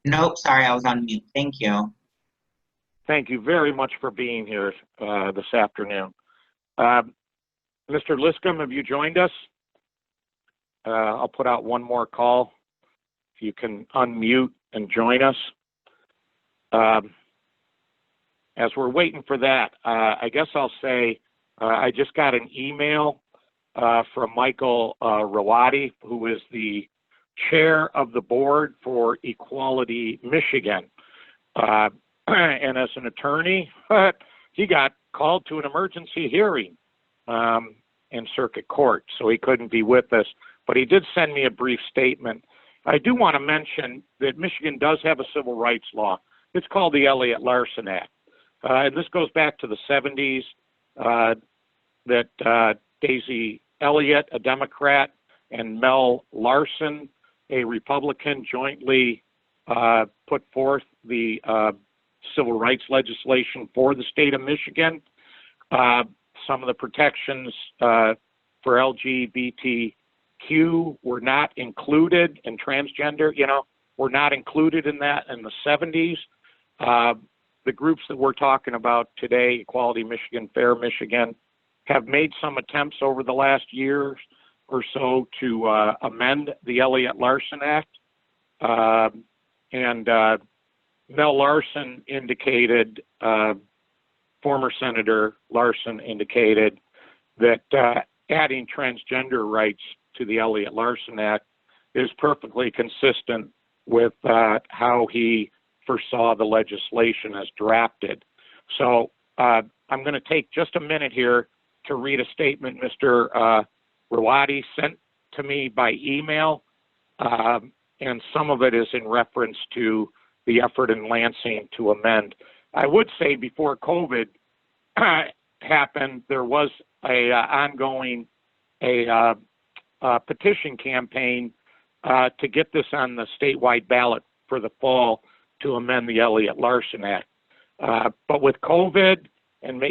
Nope, sorry, I was on mute. Thank you. Thank you very much for being here this afternoon. Mr. Liscombe, have you joined us? I'll put out one more call. If you can unmute and join us. As we're waiting for that, I guess I'll say I just got an email from Michael Rawati, who is the chair of the board for Equality Michigan. And as an attorney, he got called to an emergency hearing in circuit court, so he couldn't be with us. But he did send me a brief statement. I do want to mention that Michigan does have a civil rights law. It's called the Elliott-Larsen Act. And this goes back to the 70s that Daisy Elliott, a Democrat, and Mel Larson, a Republican, jointly put forth the civil rights legislation for the state of Michigan. Some of the protections for LGBTQ were not included, and transgender, were not included in that in the 70s. The groups that we're talking about today, Equality Michigan, Fair Michigan, have made some attempts over the last year or so to amend the Elliott-Larsen Act. And Mel Larson indicated, former Senator Larson indicated that adding transgender rights to the Elliott-Larsen Act is perfectly consistent with how he foresaw the legislation as drafted. So I'm going to take just a minute here to read a statement Mr. Rawati sent to me by email, and some of it is in reference to the effort in Lansing to amend. I would say before COVID happened, there was a ongoing petition campaign to get this on the statewide ballot for the fall to amend the Elliott-Larsen Act. But with COVID and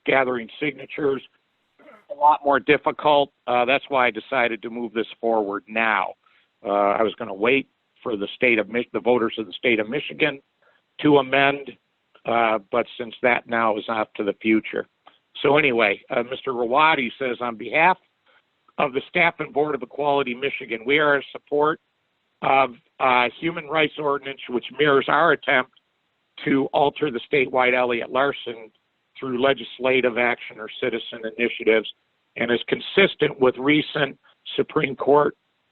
gathering signatures a lot more difficult, that's why I decided to move this forward now. I was going to wait for the voters of the state of Michigan to amend, but since that now is off to the future. So anyway, Mr. Rawati says, on behalf of the staff and board of Equality Michigan, we are in support of human rights ordinance, which mirrors our attempt to alter the statewide Elliott-Larsen through legislative action or citizen initiatives, and is consistent with recent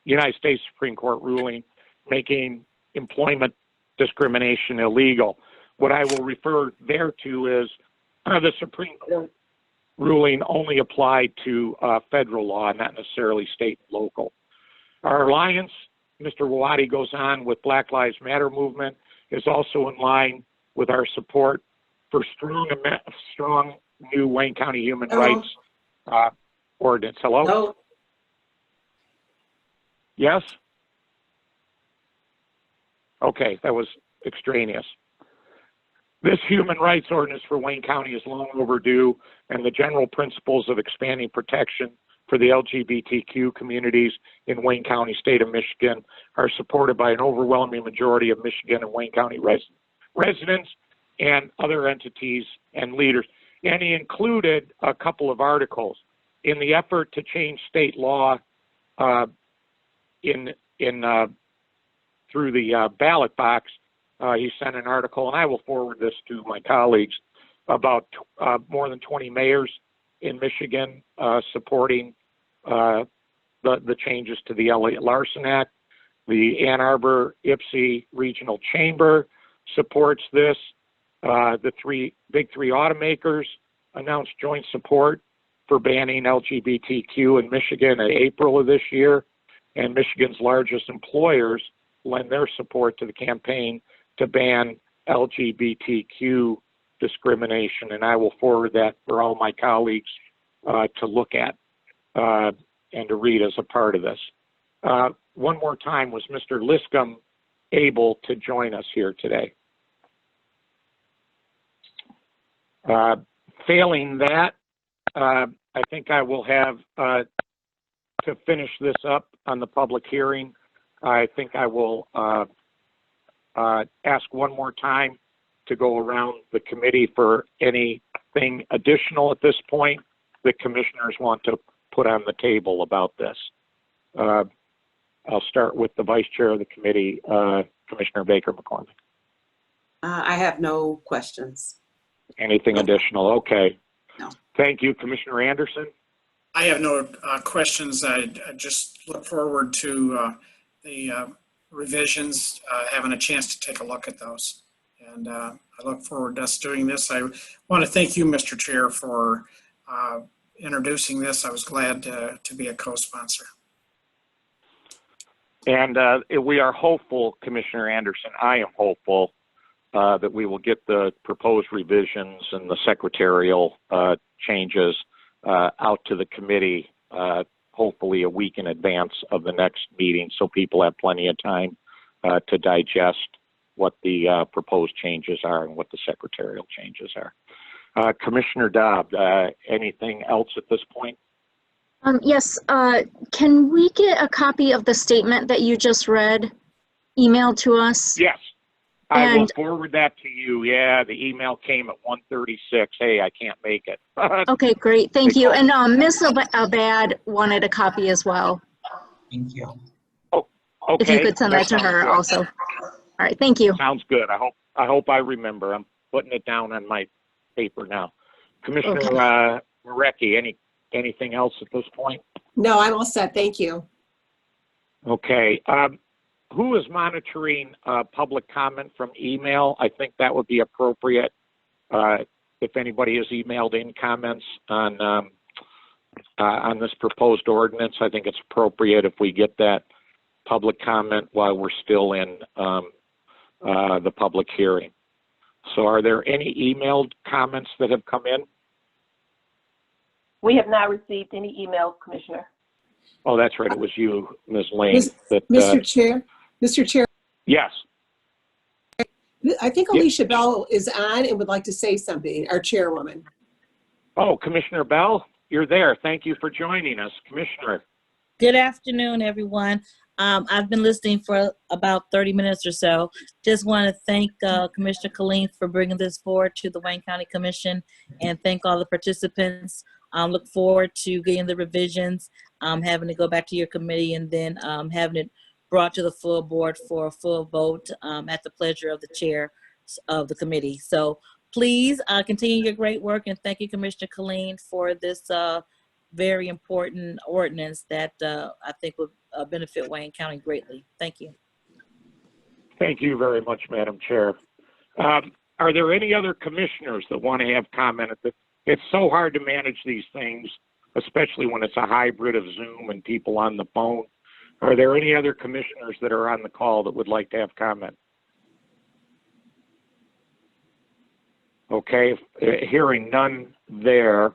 United States Supreme Court ruling making employment discrimination illegal. What I will refer there to is the Supreme Court ruling only applied to federal law, not necessarily state and local. Our alliance, Mr. Rawati goes on, with Black Lives Matter movement is also in line with our support for strong new Wayne County human rights ordinance. Hello? No. Yes? Okay, that was extraneous. This human rights ordinance for Wayne County is long overdue, and the general principles of expanding protection for the LGBTQ communities in Wayne County, state of Michigan, are supported by an overwhelming majority of Michigan and Wayne County residents and other entities and leaders. And he included a couple of articles. In the effort to change state law through the ballot box, he sent an article, and I will forward this to my colleagues, about more than 20 mayors in Michigan supporting the changes to the Elliott-Larsen Act. The Ann Arbor Ypsi Regional Chamber supports this. The big three automakers announced joint support for banning LGBTQ in Michigan in April of this year, and Michigan's largest employers lend their support to the campaign to ban LGBTQ discrimination, and I will forward that for all my colleagues to look at and to read as a part of this. One more time, was Mr. Liscombe able to join us here today? Failing that, I think I will have, to finish this up on the public hearing, I think I will ask one more time to go around the committee for anything additional at this point that commissioners want to put on the table about this. I'll start with the vice chair of the committee, Commissioner Baker McCormick. I have no questions. Anything additional? Okay. No. Thank you, Commissioner Anderson. I have no questions. I just look forward to the revisions, having a chance to take a look at those. And I look forward to us doing this. I want to thank you, Mr. Chair, for introducing this. I was glad to be a co-sponsor. And we are hopeful, Commissioner Anderson, I am hopeful that we will get the proposed revisions and the secretarial changes out to the committee, hopefully a week in advance of the next meeting, so people have plenty of time to digest what the proposed changes are and what the secretarial changes are. Commissioner Dobb, anything else at this point? Yes, can we get a copy of the statement that you just read emailed to us? Yes, I will And- forward that to you. Yeah, the email came at 1:36. Hey, I can't make it. Okay, great, thank you. And Ms. Abad wanted a copy as well. Thank you. Okay. If you could send that to sounds her good. also. All right, thank you. Sounds good. I hope I remember. I'm putting it down on my paper now. Commissioner Moretti, anything else at this point? No, I'm all set. Thank you. Okay. Who is monitoring public comment from email? I think that would be appropriate. If anybody has emailed in comments on this proposed ordinance, I think it's appropriate if we get that public comment while we're still in the public hearing. So are there any emailed comments that have come in? We have not received any emails, Commissioner. Oh, that's right. It was you, Ms. Lane. Mr. Chair, Yes. I think Alicia Bell is on and would like to say something, our chairwoman. Oh, Commissioner Bell, you're there. Thank you for joining us, Commissioner. Good afternoon, everyone. I've been listening for about 30 minutes or so. Just want to thank Commissioner Colleen for bringing this forward to the Wayne County Commission and thank all the participants. Look forward to getting the revisions, having to go back to your committee and then having it brought to the full board for a full vote at the pleasure of the chair of the committee. So please continue your great work and thank you, Commissioner Colleen, for this very important ordinance that I think would benefit Wayne County greatly. Thank you. Thank you very much, Madam Chair. Are there any other commissioners that want to have comment? It's so hard to manage these things, especially when it's a hybrid of Zoom and people on the phone. Are there any other commissioners that are on the call that would like to have comment? Okay, hearing none there.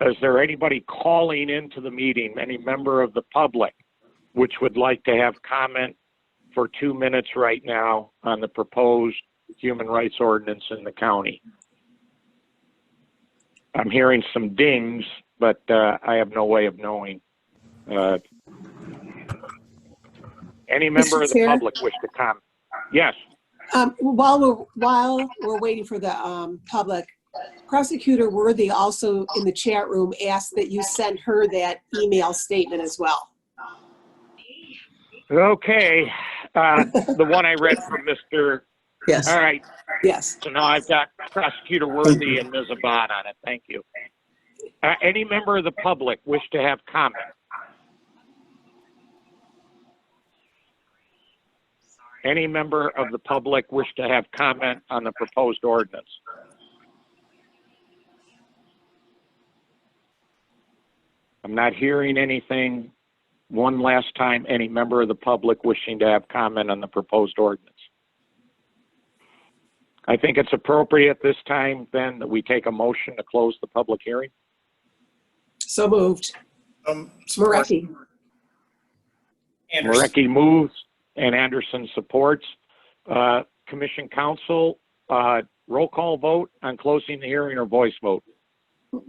Is there anybody calling into the meeting, any member of the public, which would like to have comment for 2 minutes right now on the proposed human rights ordinance in the county? I'm hearing some dings, but I have no way of knowing. Any member of the Chair? public wish to comment? Yes. While we're waiting for the public, Prosecutor Worthy also in the chat room asked that you send her that email statement as well. Okay. The one I read from Mr. Yes. All right. Yes. So now I've got Prosecutor Worthy and Ms. Abad on it. Thank you. Any member of the public wish to have comment? Any member of the public wish to have comment on the proposed ordinance? I'm not hearing anything. One last time, any member of the public wishing to have comment on the proposed ordinance? I think it's appropriate this time then that we take a motion to close the public hearing. So moved. Moretti. Anderson. Moretti moves and Anderson supports. Commission Counsel, roll call vote on closing the hearing or voice vote?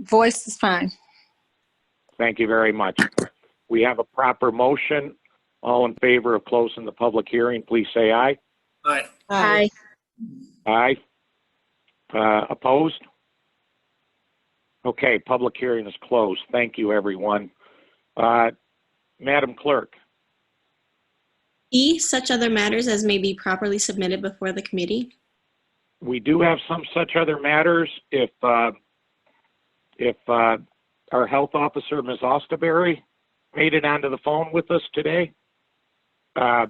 Voice is fine. Thank you very much. We have a proper motion. All in favor of closing the public hearing, please say aye. Aye. Aye. Aye. Opposed? Okay, public hearing is closed. Thank you, everyone. Madam Clerk. E, such other matters as may be properly submitted before the committee. We do have some such other matters. If our health officer, Ms. Osterberry, made it onto the phone with us today. Hi,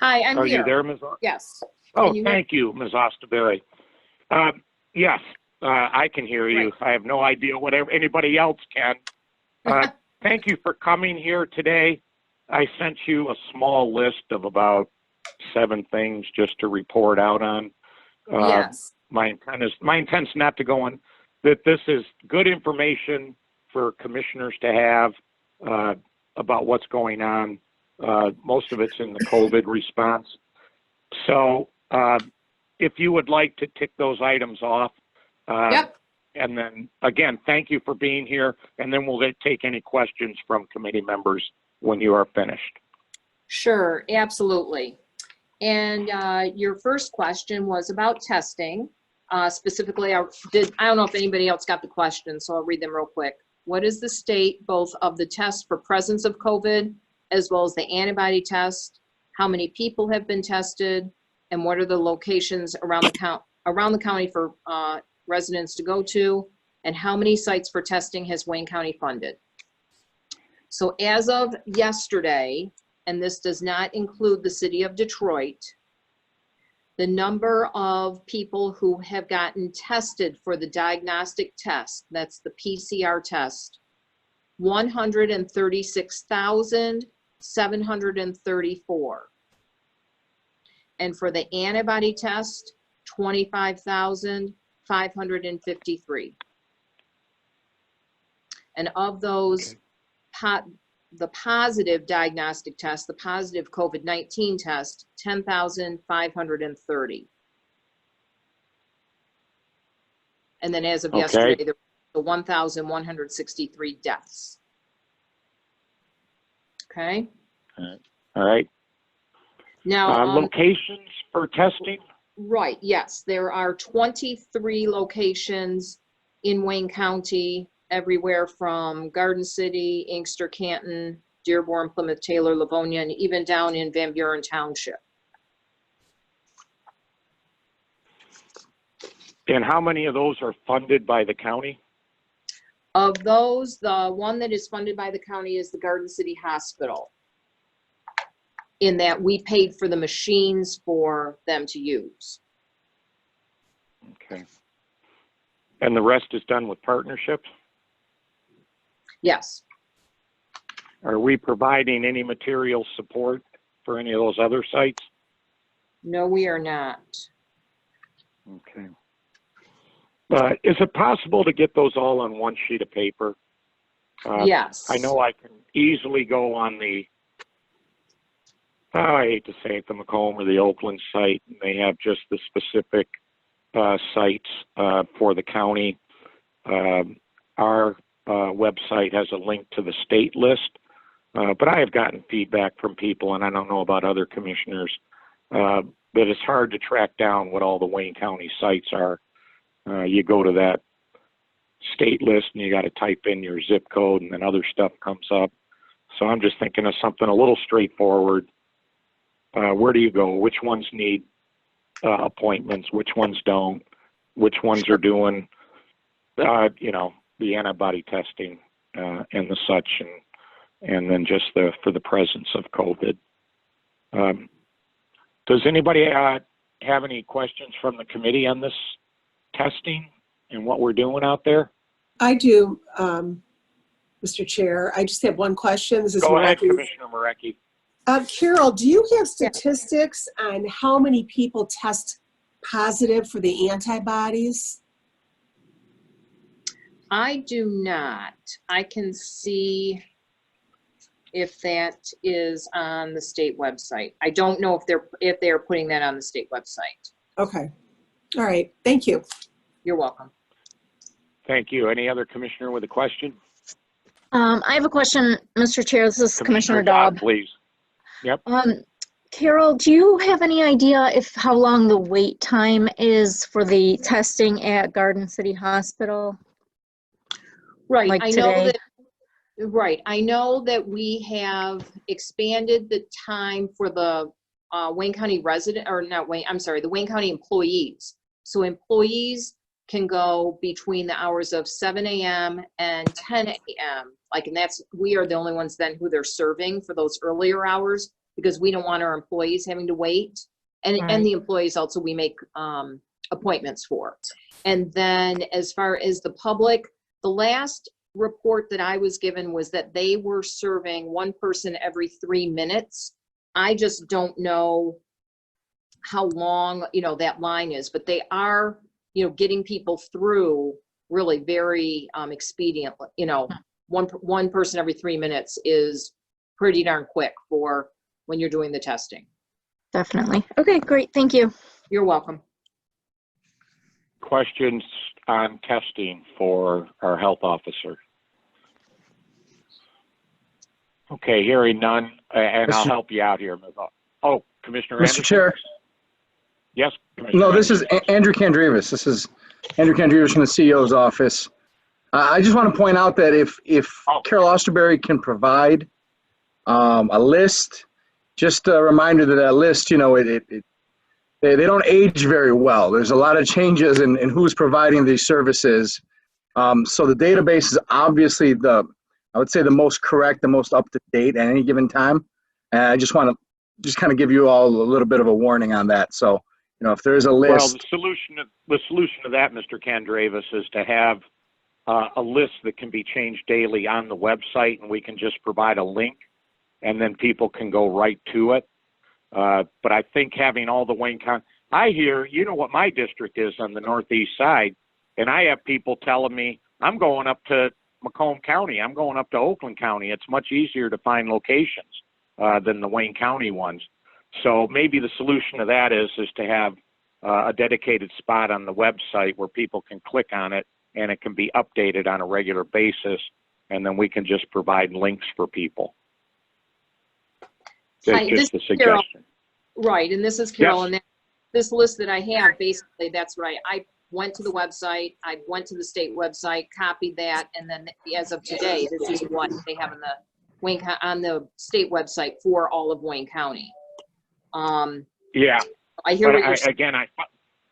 I'm Are here. you there, Ms. Yes. Oh, Can you hear- thank you, Ms. Ostaberry. Yes, I can hear you. I have no idea what anybody else can. Thank you for coming here today. I sent you a small list of about 7 things just to report out on. Yes. My intent's not to go on, that this is good information for commissioners to have about what's going on. Most of it's in the COVID response. So if you would like to tick those items off. Yep. And then, again, thank you for being here. And then we'll take any questions from committee members when you are finished. Sure, absolutely. And your first question was about testing. Specifically, I don't know if anybody else got the question, so I'll read them real quick. What is the state both of the test for presence of COVID as well as the antibody test? How many people have been tested? And what are the locations around the county for residents to go to? And how many sites for testing has Wayne County funded? So as of yesterday, and this does not include the city of Detroit, the number of people who have gotten tested for the diagnostic test, that's the PCR test, 136,734. And for the antibody test, 25,553. And of those, the positive diagnostic test, the positive COVID-19 test, 10,530. And then as of yesterday, there were 1,163 deaths. Okay. All right. Now, locations for testing? Right, yes. There are 23 locations in Wayne County, everywhere from Garden City, Inkster, Canton, Dearborn, Plymouth, Taylor, Livonia, and even down in Van Buren Township. And how many of those are funded by the county? Of those, the one that is funded by the county is the Garden City Hospital, in that we paid for the machines for them to use. Okay. And the rest is done with partnerships? Yes. Are we providing any material support for any of those other sites? No, we are not. Okay. Is it possible to get those all on one sheet of paper? Yes. I know I can easily go on the, I hate to say it, the Macomb or the Oakland site, and they have just the specific sites for the county. Our website has a link to the state list, but I have gotten feedback from people, and I don't know about other commissioners, that it's hard to track down what all the Wayne County sites are. You go to that state list and you got to type in your zip code, and then other stuff comes up. So I'm just thinking of something a little straightforward. Where do you go? Which ones need appointments? Which ones don't? Which ones are doing, you know, the antibody testing and the such, and then just for the presence of COVID. Does anybody have any questions from the committee on this testing and what we're doing out there? I do, Mr. Chair. I just have one question. This is Go ahead, Moretti. Commissioner Moretti. Carol, do you have statistics on how many people test positive for the antibodies? I do not. I can see if that is on the state website. I don't know if they're putting that on the state website. Okay. All right. Thank you. You're welcome. Thank you. Any other commissioner with a question? I have a question, Mr. Chair. This is Commissioner Dobb. Please. Yep. Carol, do you have any idea how long the wait time is for the testing at Garden City Hospital? Right. Like I today? know that. Right. I know that we have expanded the time for the Wayne County resident, or not Wayne, I'm sorry, the Wayne County employees. So employees can go between the hours of 7 a.m. and 10 a.m. Like, and we are the only ones then who they're serving for those earlier hours, because we don't want our employees having to wait. And Right. the employees also we make appointments for. And then as far as the public, the last report that I was given was that they were serving one person every 3 minutes. I just don't know how long, that line is, but they are, getting people through really very expediently. One person every 3 minutes is pretty darn quick for when you're doing the testing. Definitely. Okay, great. Thank you. You're welcome. Questions on testing for our health officer? Okay, hearing none, and I'll help you out here. Oh, Commissioner Anderson? Mr. Chair. Yes, Commissioner No, this is Anderson. Andrew Kandrievas. This is Andrew Kandrievas from the CEO's office. I just want to point out that if Carol Osterberry can provide a list, just a reminder that list, they don't age very well. There's a lot of changes in who's providing these services. So the database is obviously I would say the most correct, the most up to date at any given time. And I just want to kind of give you all a little bit of a warning on that. So, if there is a list. Well, the solution to that, Mr. Kandrievas, is to have a list that can be changed daily on the website, and we can just provide a link, and then people can go right to it. But I think having all the Wayne County, I hear, what my district is on the northeast side, and I have people telling me, I'm going up to Macomb County, I'm going up to Oakland County. It's much easier to find locations than the Wayne County ones. So maybe the solution to that is to have a dedicated spot on the website where people can click on it and it can be updated on a regular basis, and then we can just provide links for people. Hi, Just a this is Carol. suggestion. Right, and this is Carol, Yes. and this list that I have, basically, that's right. I went to the website, I went to the state website, copied that, and then as of today, this is what they have in the on the state website for all of Wayne County. Yeah. I hear But what you're saying. again,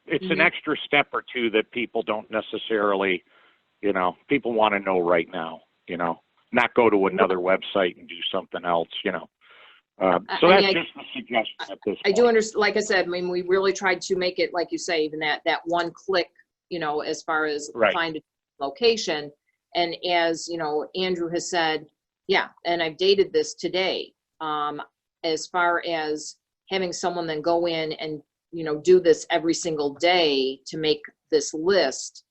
it's an extra step or two that people don't necessarily, people want to know right now, not go to another website and do something else, So that's just a suggestion at this point. I do understand, like I said, we really tried to make it, like you say, even that one click, as far as Right. find a location. And as, Andrew has said, yeah, and I've dated this today, as far as having someone then go in and, do this every single day to make this list,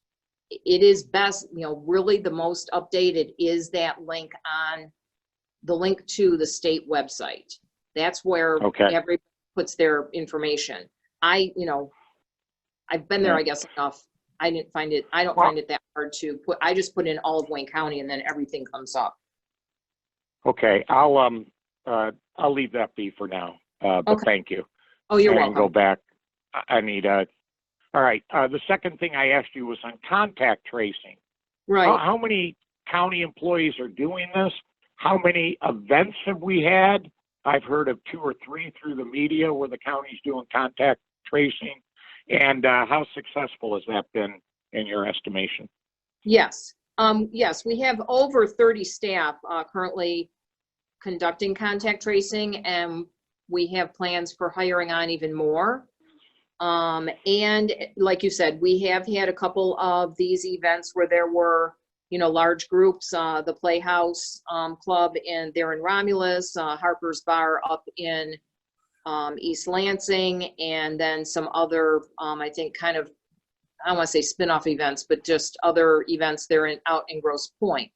it is best, really the most updated is that link to the state website. That's where everybody puts their information. I've been there, I guess, enough. I don't find it that hard to put. I just put in all of Wayne County and then everything comes up. Okay, I'll leave that be for now, but thank you. Oh, you're and welcome. Go back. I need all right. The second thing I asked you was on contact tracing. Right. How many county employees are doing this? How many events have we had? I've heard of 2 or 3 through the media where the county's doing contact tracing. And how successful has that been in your estimation? Yes. Yes, we have over 30 staff currently conducting contact tracing, and we have plans for hiring on even more. And like you said, we have had a couple of these events where there were, large groups, the Playhouse Club, and they're in Romulus, Harper's Bar up in East Lansing, and then some other, I think kind of, I don't want to say spin-off events, but just other events there out in Grosse Pointe.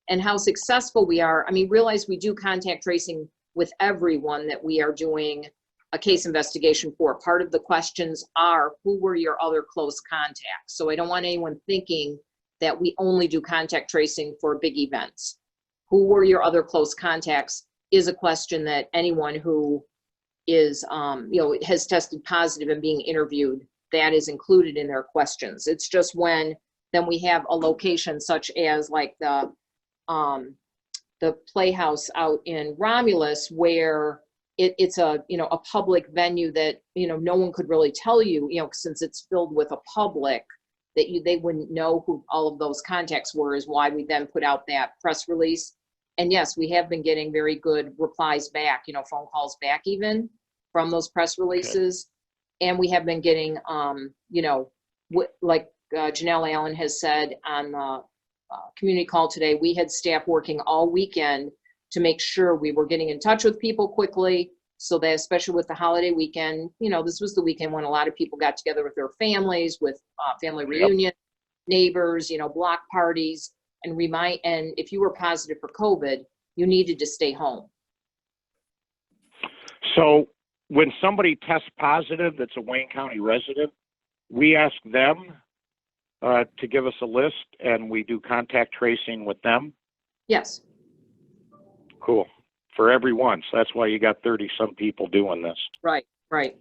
And how successful we are, realize we do contact tracing with everyone that we are doing a case investigation for. Part of the questions are, who were your other close contacts? So I don't want anyone thinking that we only do contact tracing for big events. Who were your other close contacts is a question that anyone who is, has tested positive and being interviewed, that is included in their questions. It's just when then we have a location such as like the Playhouse out in Romulus, where it's a public venue that no one could really tell you, since it's filled with a public, that they wouldn't know who all of those contacts were, is why we then put out that press release. And yes, we have been getting very good replies back, phone calls back even from those press releases. And we have been getting, you know, like Janelle Allen has said on the community call today, we had staff working all weekend to make sure we were getting in touch with people quickly, so that especially with the holiday weekend, you know, this was the weekend when a lot of people got together with their families, with family reunion, neighbors, you know, block parties, and if you were positive for COVID, you needed to stay home. So when somebody tests positive that's a Wayne County resident, we ask them to give us a list, and we do contact tracing with them? Yes. Cool. For everyone. So that's why you got 30-some people doing this. Right, right.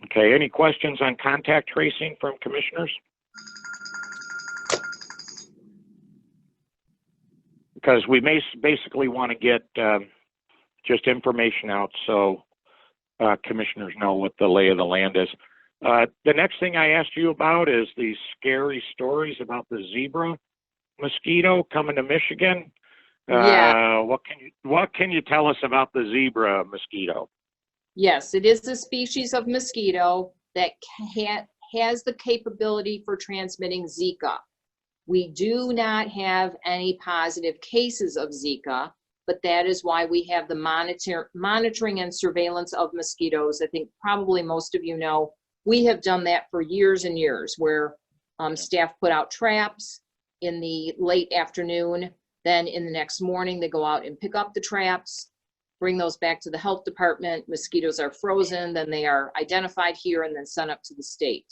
Okay. Any questions on contact tracing from commissioners? Because we may basically want to get just information out so commissioners know what the lay of the land is. The next thing I asked you about is these scary stories about the zebra mosquito coming to Michigan. Yeah. What can you tell us about the zebra mosquito? Yes, it is a species of mosquito that has the capability for transmitting Zika. We do not have any positive cases of Zika, but that is why we have the monitoring and surveillance of mosquitoes. I think probably most of you know, we have done that for years and years, where staff put out traps in the late afternoon. Then in the next morning, they go out and pick up the traps, bring those back to the health department. Mosquitoes are frozen, then they are identified here and then sent up to the state.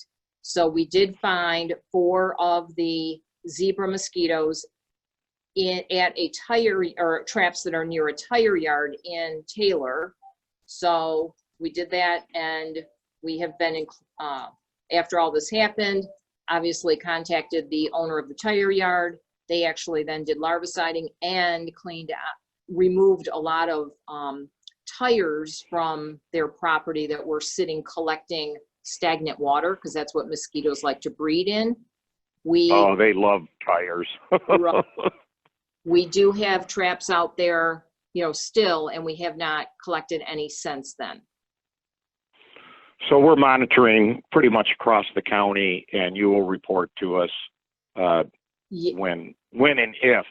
So we did find 4 of the zebra mosquitoes at a tire, or traps that are near a tire yard in Taylor. So we did that, and we have been, after all this happened, obviously contacted the owner of the tire yard. They actually then did larviciding and removed a lot of tires from their property that were sitting collecting stagnant water, because that's what mosquitoes like to breed in. They love tires. We do have traps out there, you know, still, and we have not collected any since then. So we're monitoring pretty much across the county, and you will report to us when and if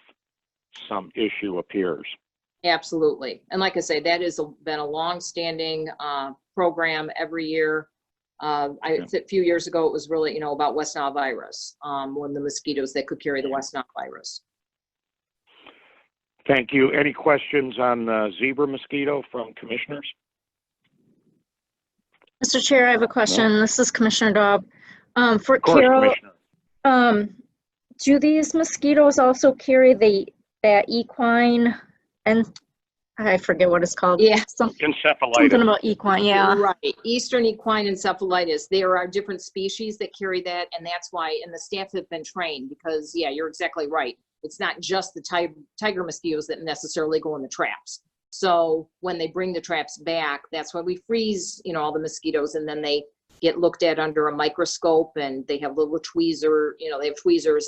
some issue appears. Absolutely. And like I say, that has been a long-standing program every year. A few years ago, it was really, you know, about West Nile virus, when the mosquitoes that could carry the West Nile virus. Thank you. Any questions on the zebra mosquito from commissioners? Mr. Chair, I have a question. No. This is Commissioner Daub. For Of course, Carol, Commissioner. do these mosquitoes also carry that equine, and I forget what it's called. Yeah. Encephalitis. Something about equine, yeah. Right. Eastern equine encephalitis. There are different species that carry that, and that's why, and the staff have been trained, because, yeah, you're exactly right. It's not just the tiger mosquitoes that necessarily go in the traps. So when they bring the traps back, that's when we freeze, you know, all the mosquitoes, and then they get looked at under a microscope, and they have little tweezers,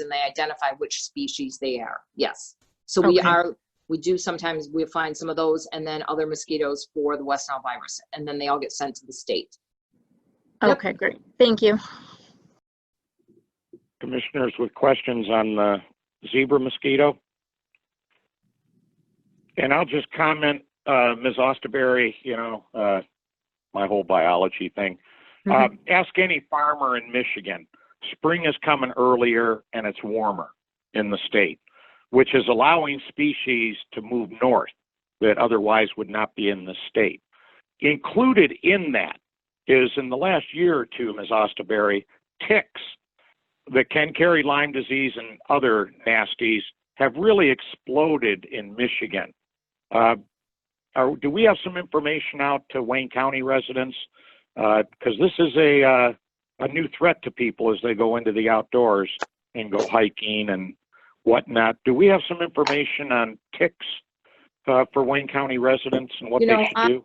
and they identify which species they are. Yes. So Okay. we do sometimes, we find some of those, and then other mosquitoes for the West Nile virus, and then they all get sent to the state. Okay, great. Thank you. Commissioners with questions on the zebra mosquito? And I'll just comment, Ms. Osterberry, you know, my whole biology thing. Ask any farmer in Michigan. Spring is coming earlier and it's warmer in the state, which is allowing species to move north that otherwise would not be in the state. Included in that is, in the last year or two, Ms. Osterberry, ticks that can carry Lyme disease and other nasties have really exploded in Michigan. Do we have some information out to Wayne County residents? Because this is a new threat to people as they go into the outdoors and go hiking and whatnot. Do we have some information on ticks for Wayne County residents and what they should do?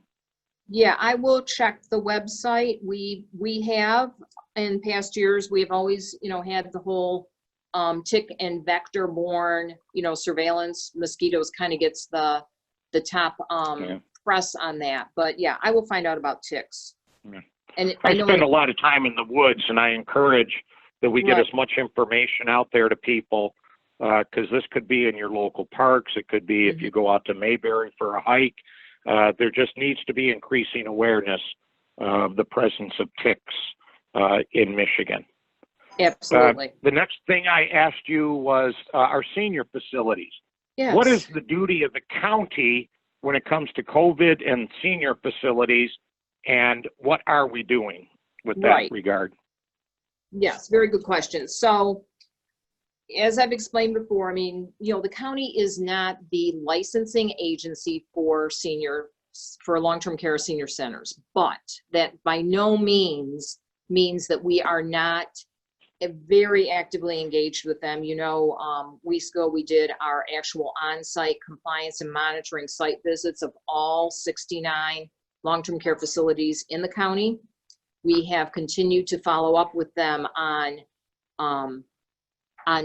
Yeah, I will check the website. We have, in past years, we have always, you know, had the whole tick and vector-borne, you know, surveillance. Mosquitoes kind of gets the top press on that. But yeah, I will find out about ticks. And I know spend a lot of time in the woods, and I encourage that we get Right. as much information out there to people, because this could be in your local parks. It could be if you go out to Mayberry for a hike. There just needs to be increasing awareness of the presence of ticks in Michigan. Absolutely. The next thing I asked you was our senior facilities. Yes. What is the duty of the county when it comes to COVID and senior facilities, and what are we doing with that Right. regard? Yes, very good question. So, as I've explained before, I mean, the county is not the licensing agency for long-term care senior centers, but that by no means that we are not very actively engaged with them. Weeks ago, we did our actual on-site compliance and monitoring site visits of all 69 long-term care facilities in the county. We have continued to follow up with them on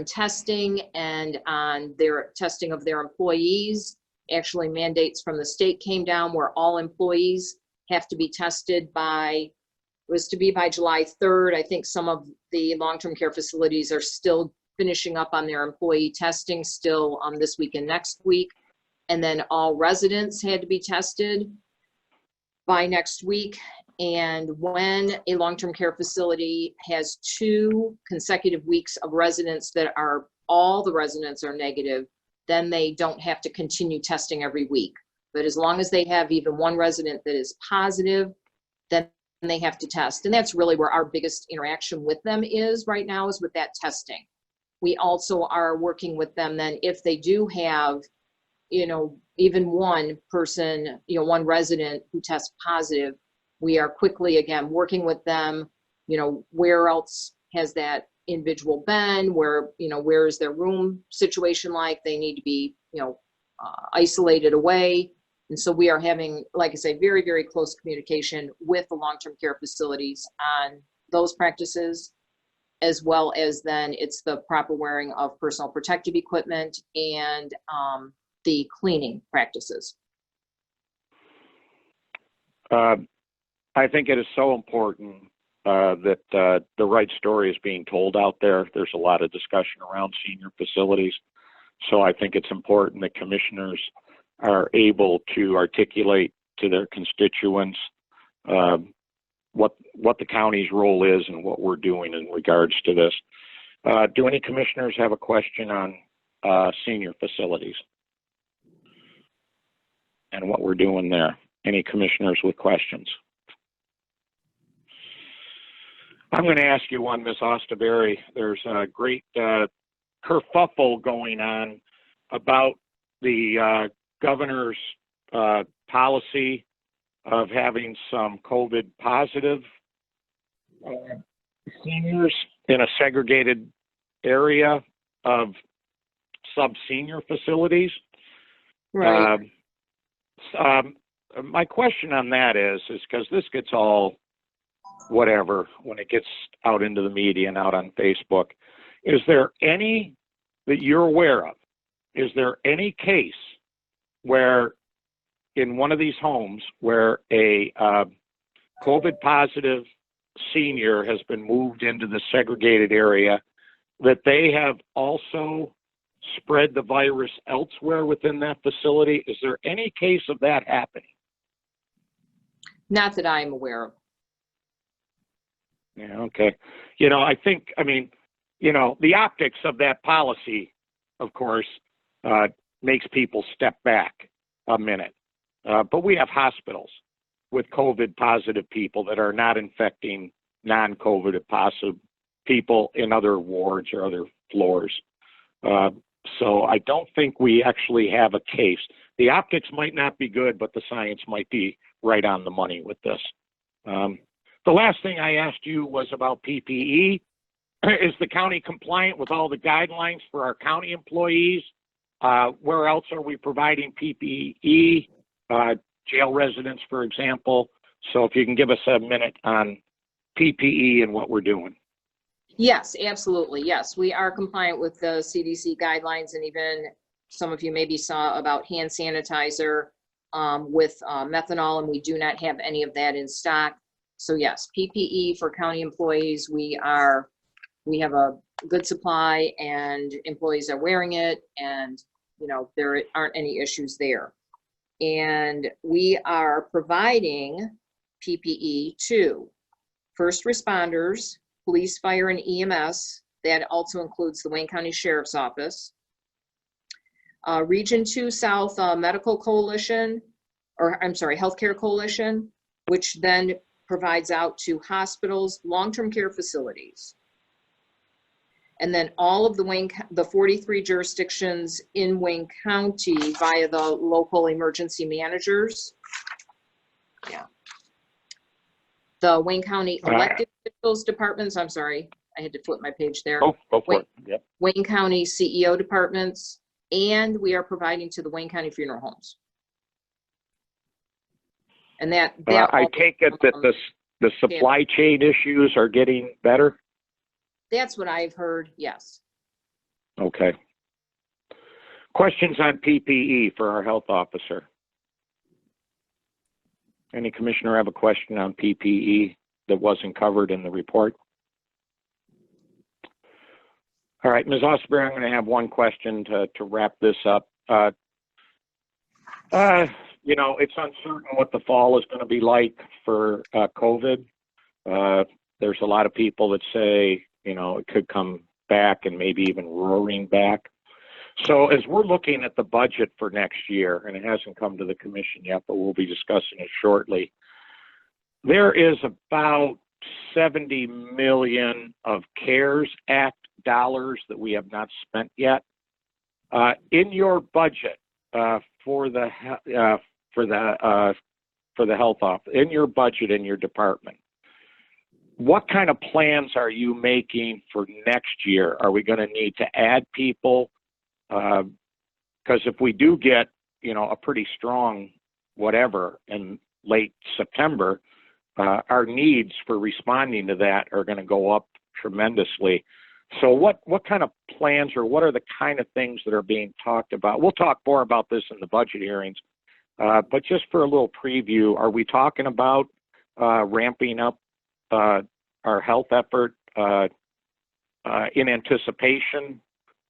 testing and on their testing of their employees. Actually, mandates from the state came down where all employees have to be tested by July 3rd. I think some of the long-term care facilities are still finishing up on their employee testing still this week and next week. And then all residents had to be tested by next week. And when a long-term care facility has 2 consecutive weeks of residents that are, all the residents are negative, then they don't have to continue testing every week. But as long as they have even one resident that is positive, then they have to test. And that's really where our biggest interaction with them is right now, is with that testing. We also are working with them then if they do have, even one person, one resident who tests positive, we are quickly, again, working with them, where else has that individual been, where is their room situation like, they need to be, isolated away. And so we are having, like I say, very, very close communication with the long-term care facilities on those practices, as well as then it's the proper wearing of personal protective equipment and the cleaning practices. I think it is so important that the right story is being told out there. There's a lot of discussion around senior facilities. So I think it's important that commissioners are able to articulate to their constituents what the county's role is and what we're doing in regards to this. Do any commissioners have a question on senior facilities and what we're doing there? Any commissioners with questions? I'm going to ask you one, Ms. Osterberry. There's a great kerfuffle going on about the governor's policy of having some COVID positive seniors in a segregated area of sub-senior facilities. Right. My question on that is because this gets all whatever when it gets out into the media and out on Facebook. Is there any that you're aware of? Is there any case where in one of these homes where a COVID positive senior has been moved into the segregated area that they have also spread the virus elsewhere within that facility? Is there any case of that happening? Not that I'm aware of. Yeah, okay. I think, the optics of that policy, of course, makes people step back a minute. But we have hospitals with COVID positive people that are not infecting non-COVID positive people in other wards or other floors. So I don't think we actually have a case. The optics might not be good, but the science might be right on the money with this. The last thing I asked you was about PPE. Is the county compliant with all the guidelines for our county employees? Where else are we providing PPE? Jail residents, for example. So if you can give us a minute on PPE and what we're doing. Yes, absolutely. Yes, we are compliant with the CDC guidelines, and even some of you maybe saw about hand sanitizer with methanol, and we do not have any of that in stock. So yes, PPE for county employees, we have a good supply and employees are wearing it, and there aren't any issues there. And we are providing PPE to first responders, police, fire, and EMS. That also includes the Wayne County Sheriff's Office. Region 2 South Medical Coalition, or I'm sorry, Healthcare Coalition, which then provides out to hospitals, long-term care facilities. And then all of the 43 jurisdictions in Wayne County via the local emergency managers. Yeah. The Wayne County elected officials departments, I'm sorry, I had to flip my page there. Oh, go for it. Yep. Wayne County CEO departments, and we are providing to the Wayne County funeral homes. And that I take it that the supply chain issues are getting better? That's what I've heard, yes. Okay. Questions on PPE for our health officer? Any commissioner have a question on PPE that wasn't covered in the report? All right, Ms. Osterberry, I'm going to have one question to wrap this up. It's uncertain what the fall is going to be like for COVID. There's a lot of people that say, it could come back and maybe even roaring back. So as we're looking at the budget for next year, and it hasn't come to the commission yet, but we'll be discussing it shortly, there is about 70 million of CARES Act dollars that we have not spent yet. In your budget for the health office, in your budget in your department, what kind of plans are you making for next year? Are we going to need to add people? Because if we do get, a pretty strong whatever in late September, our needs for responding to that are going to go up tremendously. So what kind of plans, or what are the kind of things that are being talked about? We'll talk more about this in the budget hearings, but just for a little preview, are we talking about ramping up our health effort in anticipation?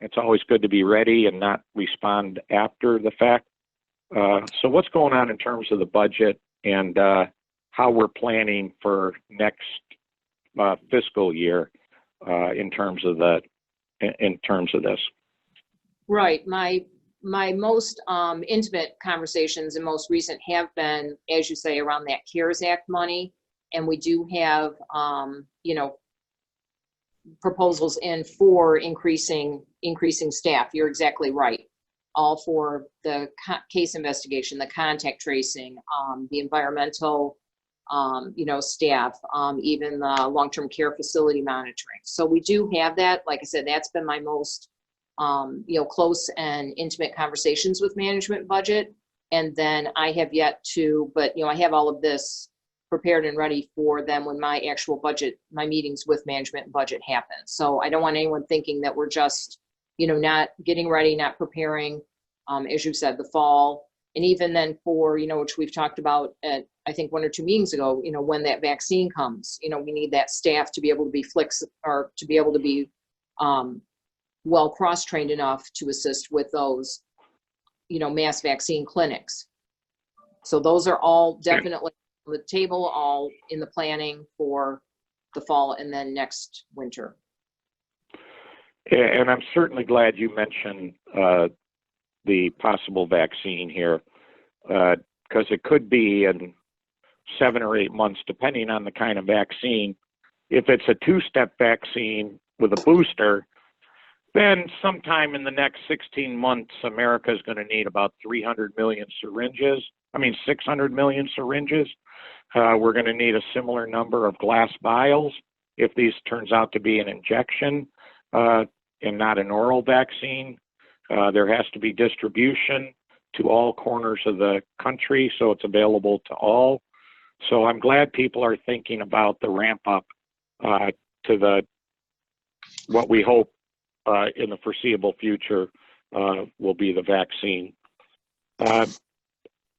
It's always good to be ready and not respond after the fact. So what's going on in terms of the budget and how we're planning for next fiscal year in terms of this? Right. My most intimate conversations and most recent have been, as you say, around that CARES Act money. And we do have, proposals in for increasing staff. You're exactly right. All for the case investigation, the contact tracing, the environmental, staff, even the long-term care facility monitoring. So we do have that. Like I said, that's been my most, close and intimate conversations with management budget. And then I have yet to, but, I have all of this prepared and ready for them when my actual budget, my meetings with management and budget happen. So I don't want anyone thinking that we're just, not getting ready, not preparing, as you said, the fall. And even then for, which we've talked about at, I think 1 or 2 meetings ago, when that vaccine comes, we need that staff to be able to be or to be able to be well cross-trained enough to assist with those, mass vaccine clinics. So those are all definitely on the table, all in the planning for the fall and then next winter. And I'm certainly glad you mentioned the possible vaccine here, because it could be in 7 or 8 months, depending on the kind of vaccine. If it's a 2-step vaccine with a booster, then sometime in the next 16 months, America is going to need about 600 million syringes. We're going to need a similar number of glass vials if these turns out to be an injection and not an oral vaccine. There has to be distribution to all corners of the country so it's available to all. So I'm glad people are thinking about the ramp up to what we hope in the foreseeable future will be the vaccine.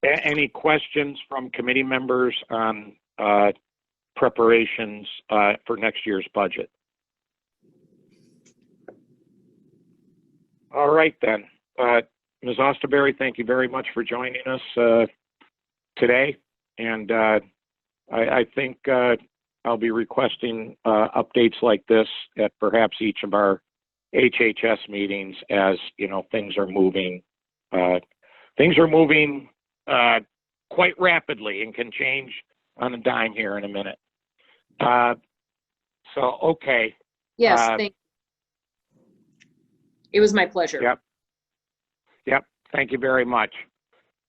Any questions from committee members on preparations for next year's budget. All right then. Ms. Osterberry, thank you very much for joining us today. And I think I'll be requesting updates like this at perhaps each of our HHS meetings as, you know, things are moving. Things are moving quite rapidly and can change on a dime here in a minute. So, okay. Yes, thank you. It was my pleasure. Yep. Yep. Thank you very much.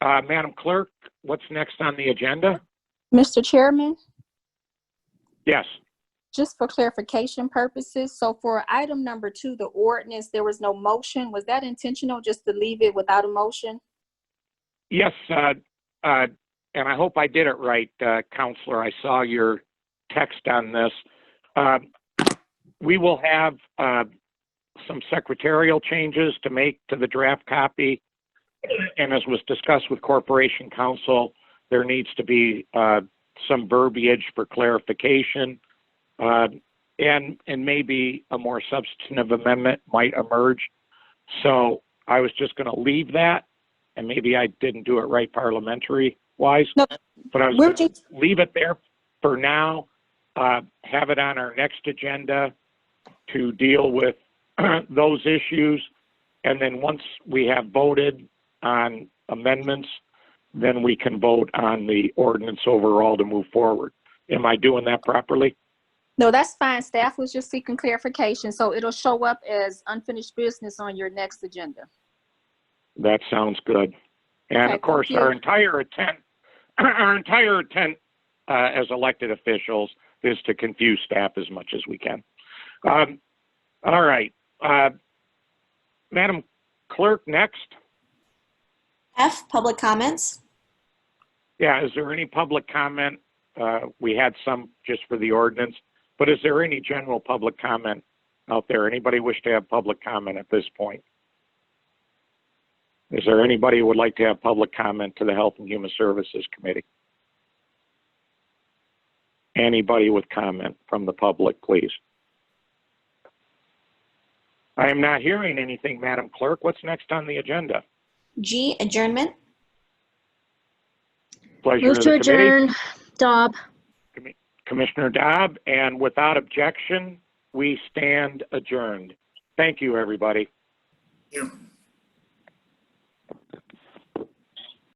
Madam Clerk, what's next on the agenda? Mr. Chairman, Yes. just for clarification purposes, so for item number 2, the ordinance, there was no motion. Was that intentional, just to leave it without a motion? Yes, and I hope I did it right, Counselor. I saw your text on this. We will have some secretarial changes to make to the draft copy. And as was discussed with Corporation Counsel, there needs to be some verbiage for clarification. And maybe a more substantive amendment might emerge. So I was just going to leave that, and maybe I didn't do it right parliamentary-wise, No, but I was going to leave it there for now, have it on our next agenda to deal with those issues, and then once we have voted on amendments, then we can vote on the ordinance overall to move forward. Am I doing that properly? No, that's fine. Staff was just seeking clarification, so it'll show up as unfinished business on your next agenda. That sounds good. And Okay, of course, thank you. our entire intent as elected officials is to confuse staff as much as we can. All right. Madam Clerk, next. F, public comments. Yeah, is there any public comment? We had some just for the ordinance, but is there any general public comment out there? Anybody wish to have public comment at this point? Is there anybody who would like to have public comment to the Health and Human Services Committee? Anybody with comment from the public, please? I am not hearing anything, Madam Clerk. What's next on the agenda? G, adjournment. Pleasure Move of to the committee. adjourn. Dobb. Commissioner Dobb, and without objection, we stand adjourned. Thank you, everybody. Thank you.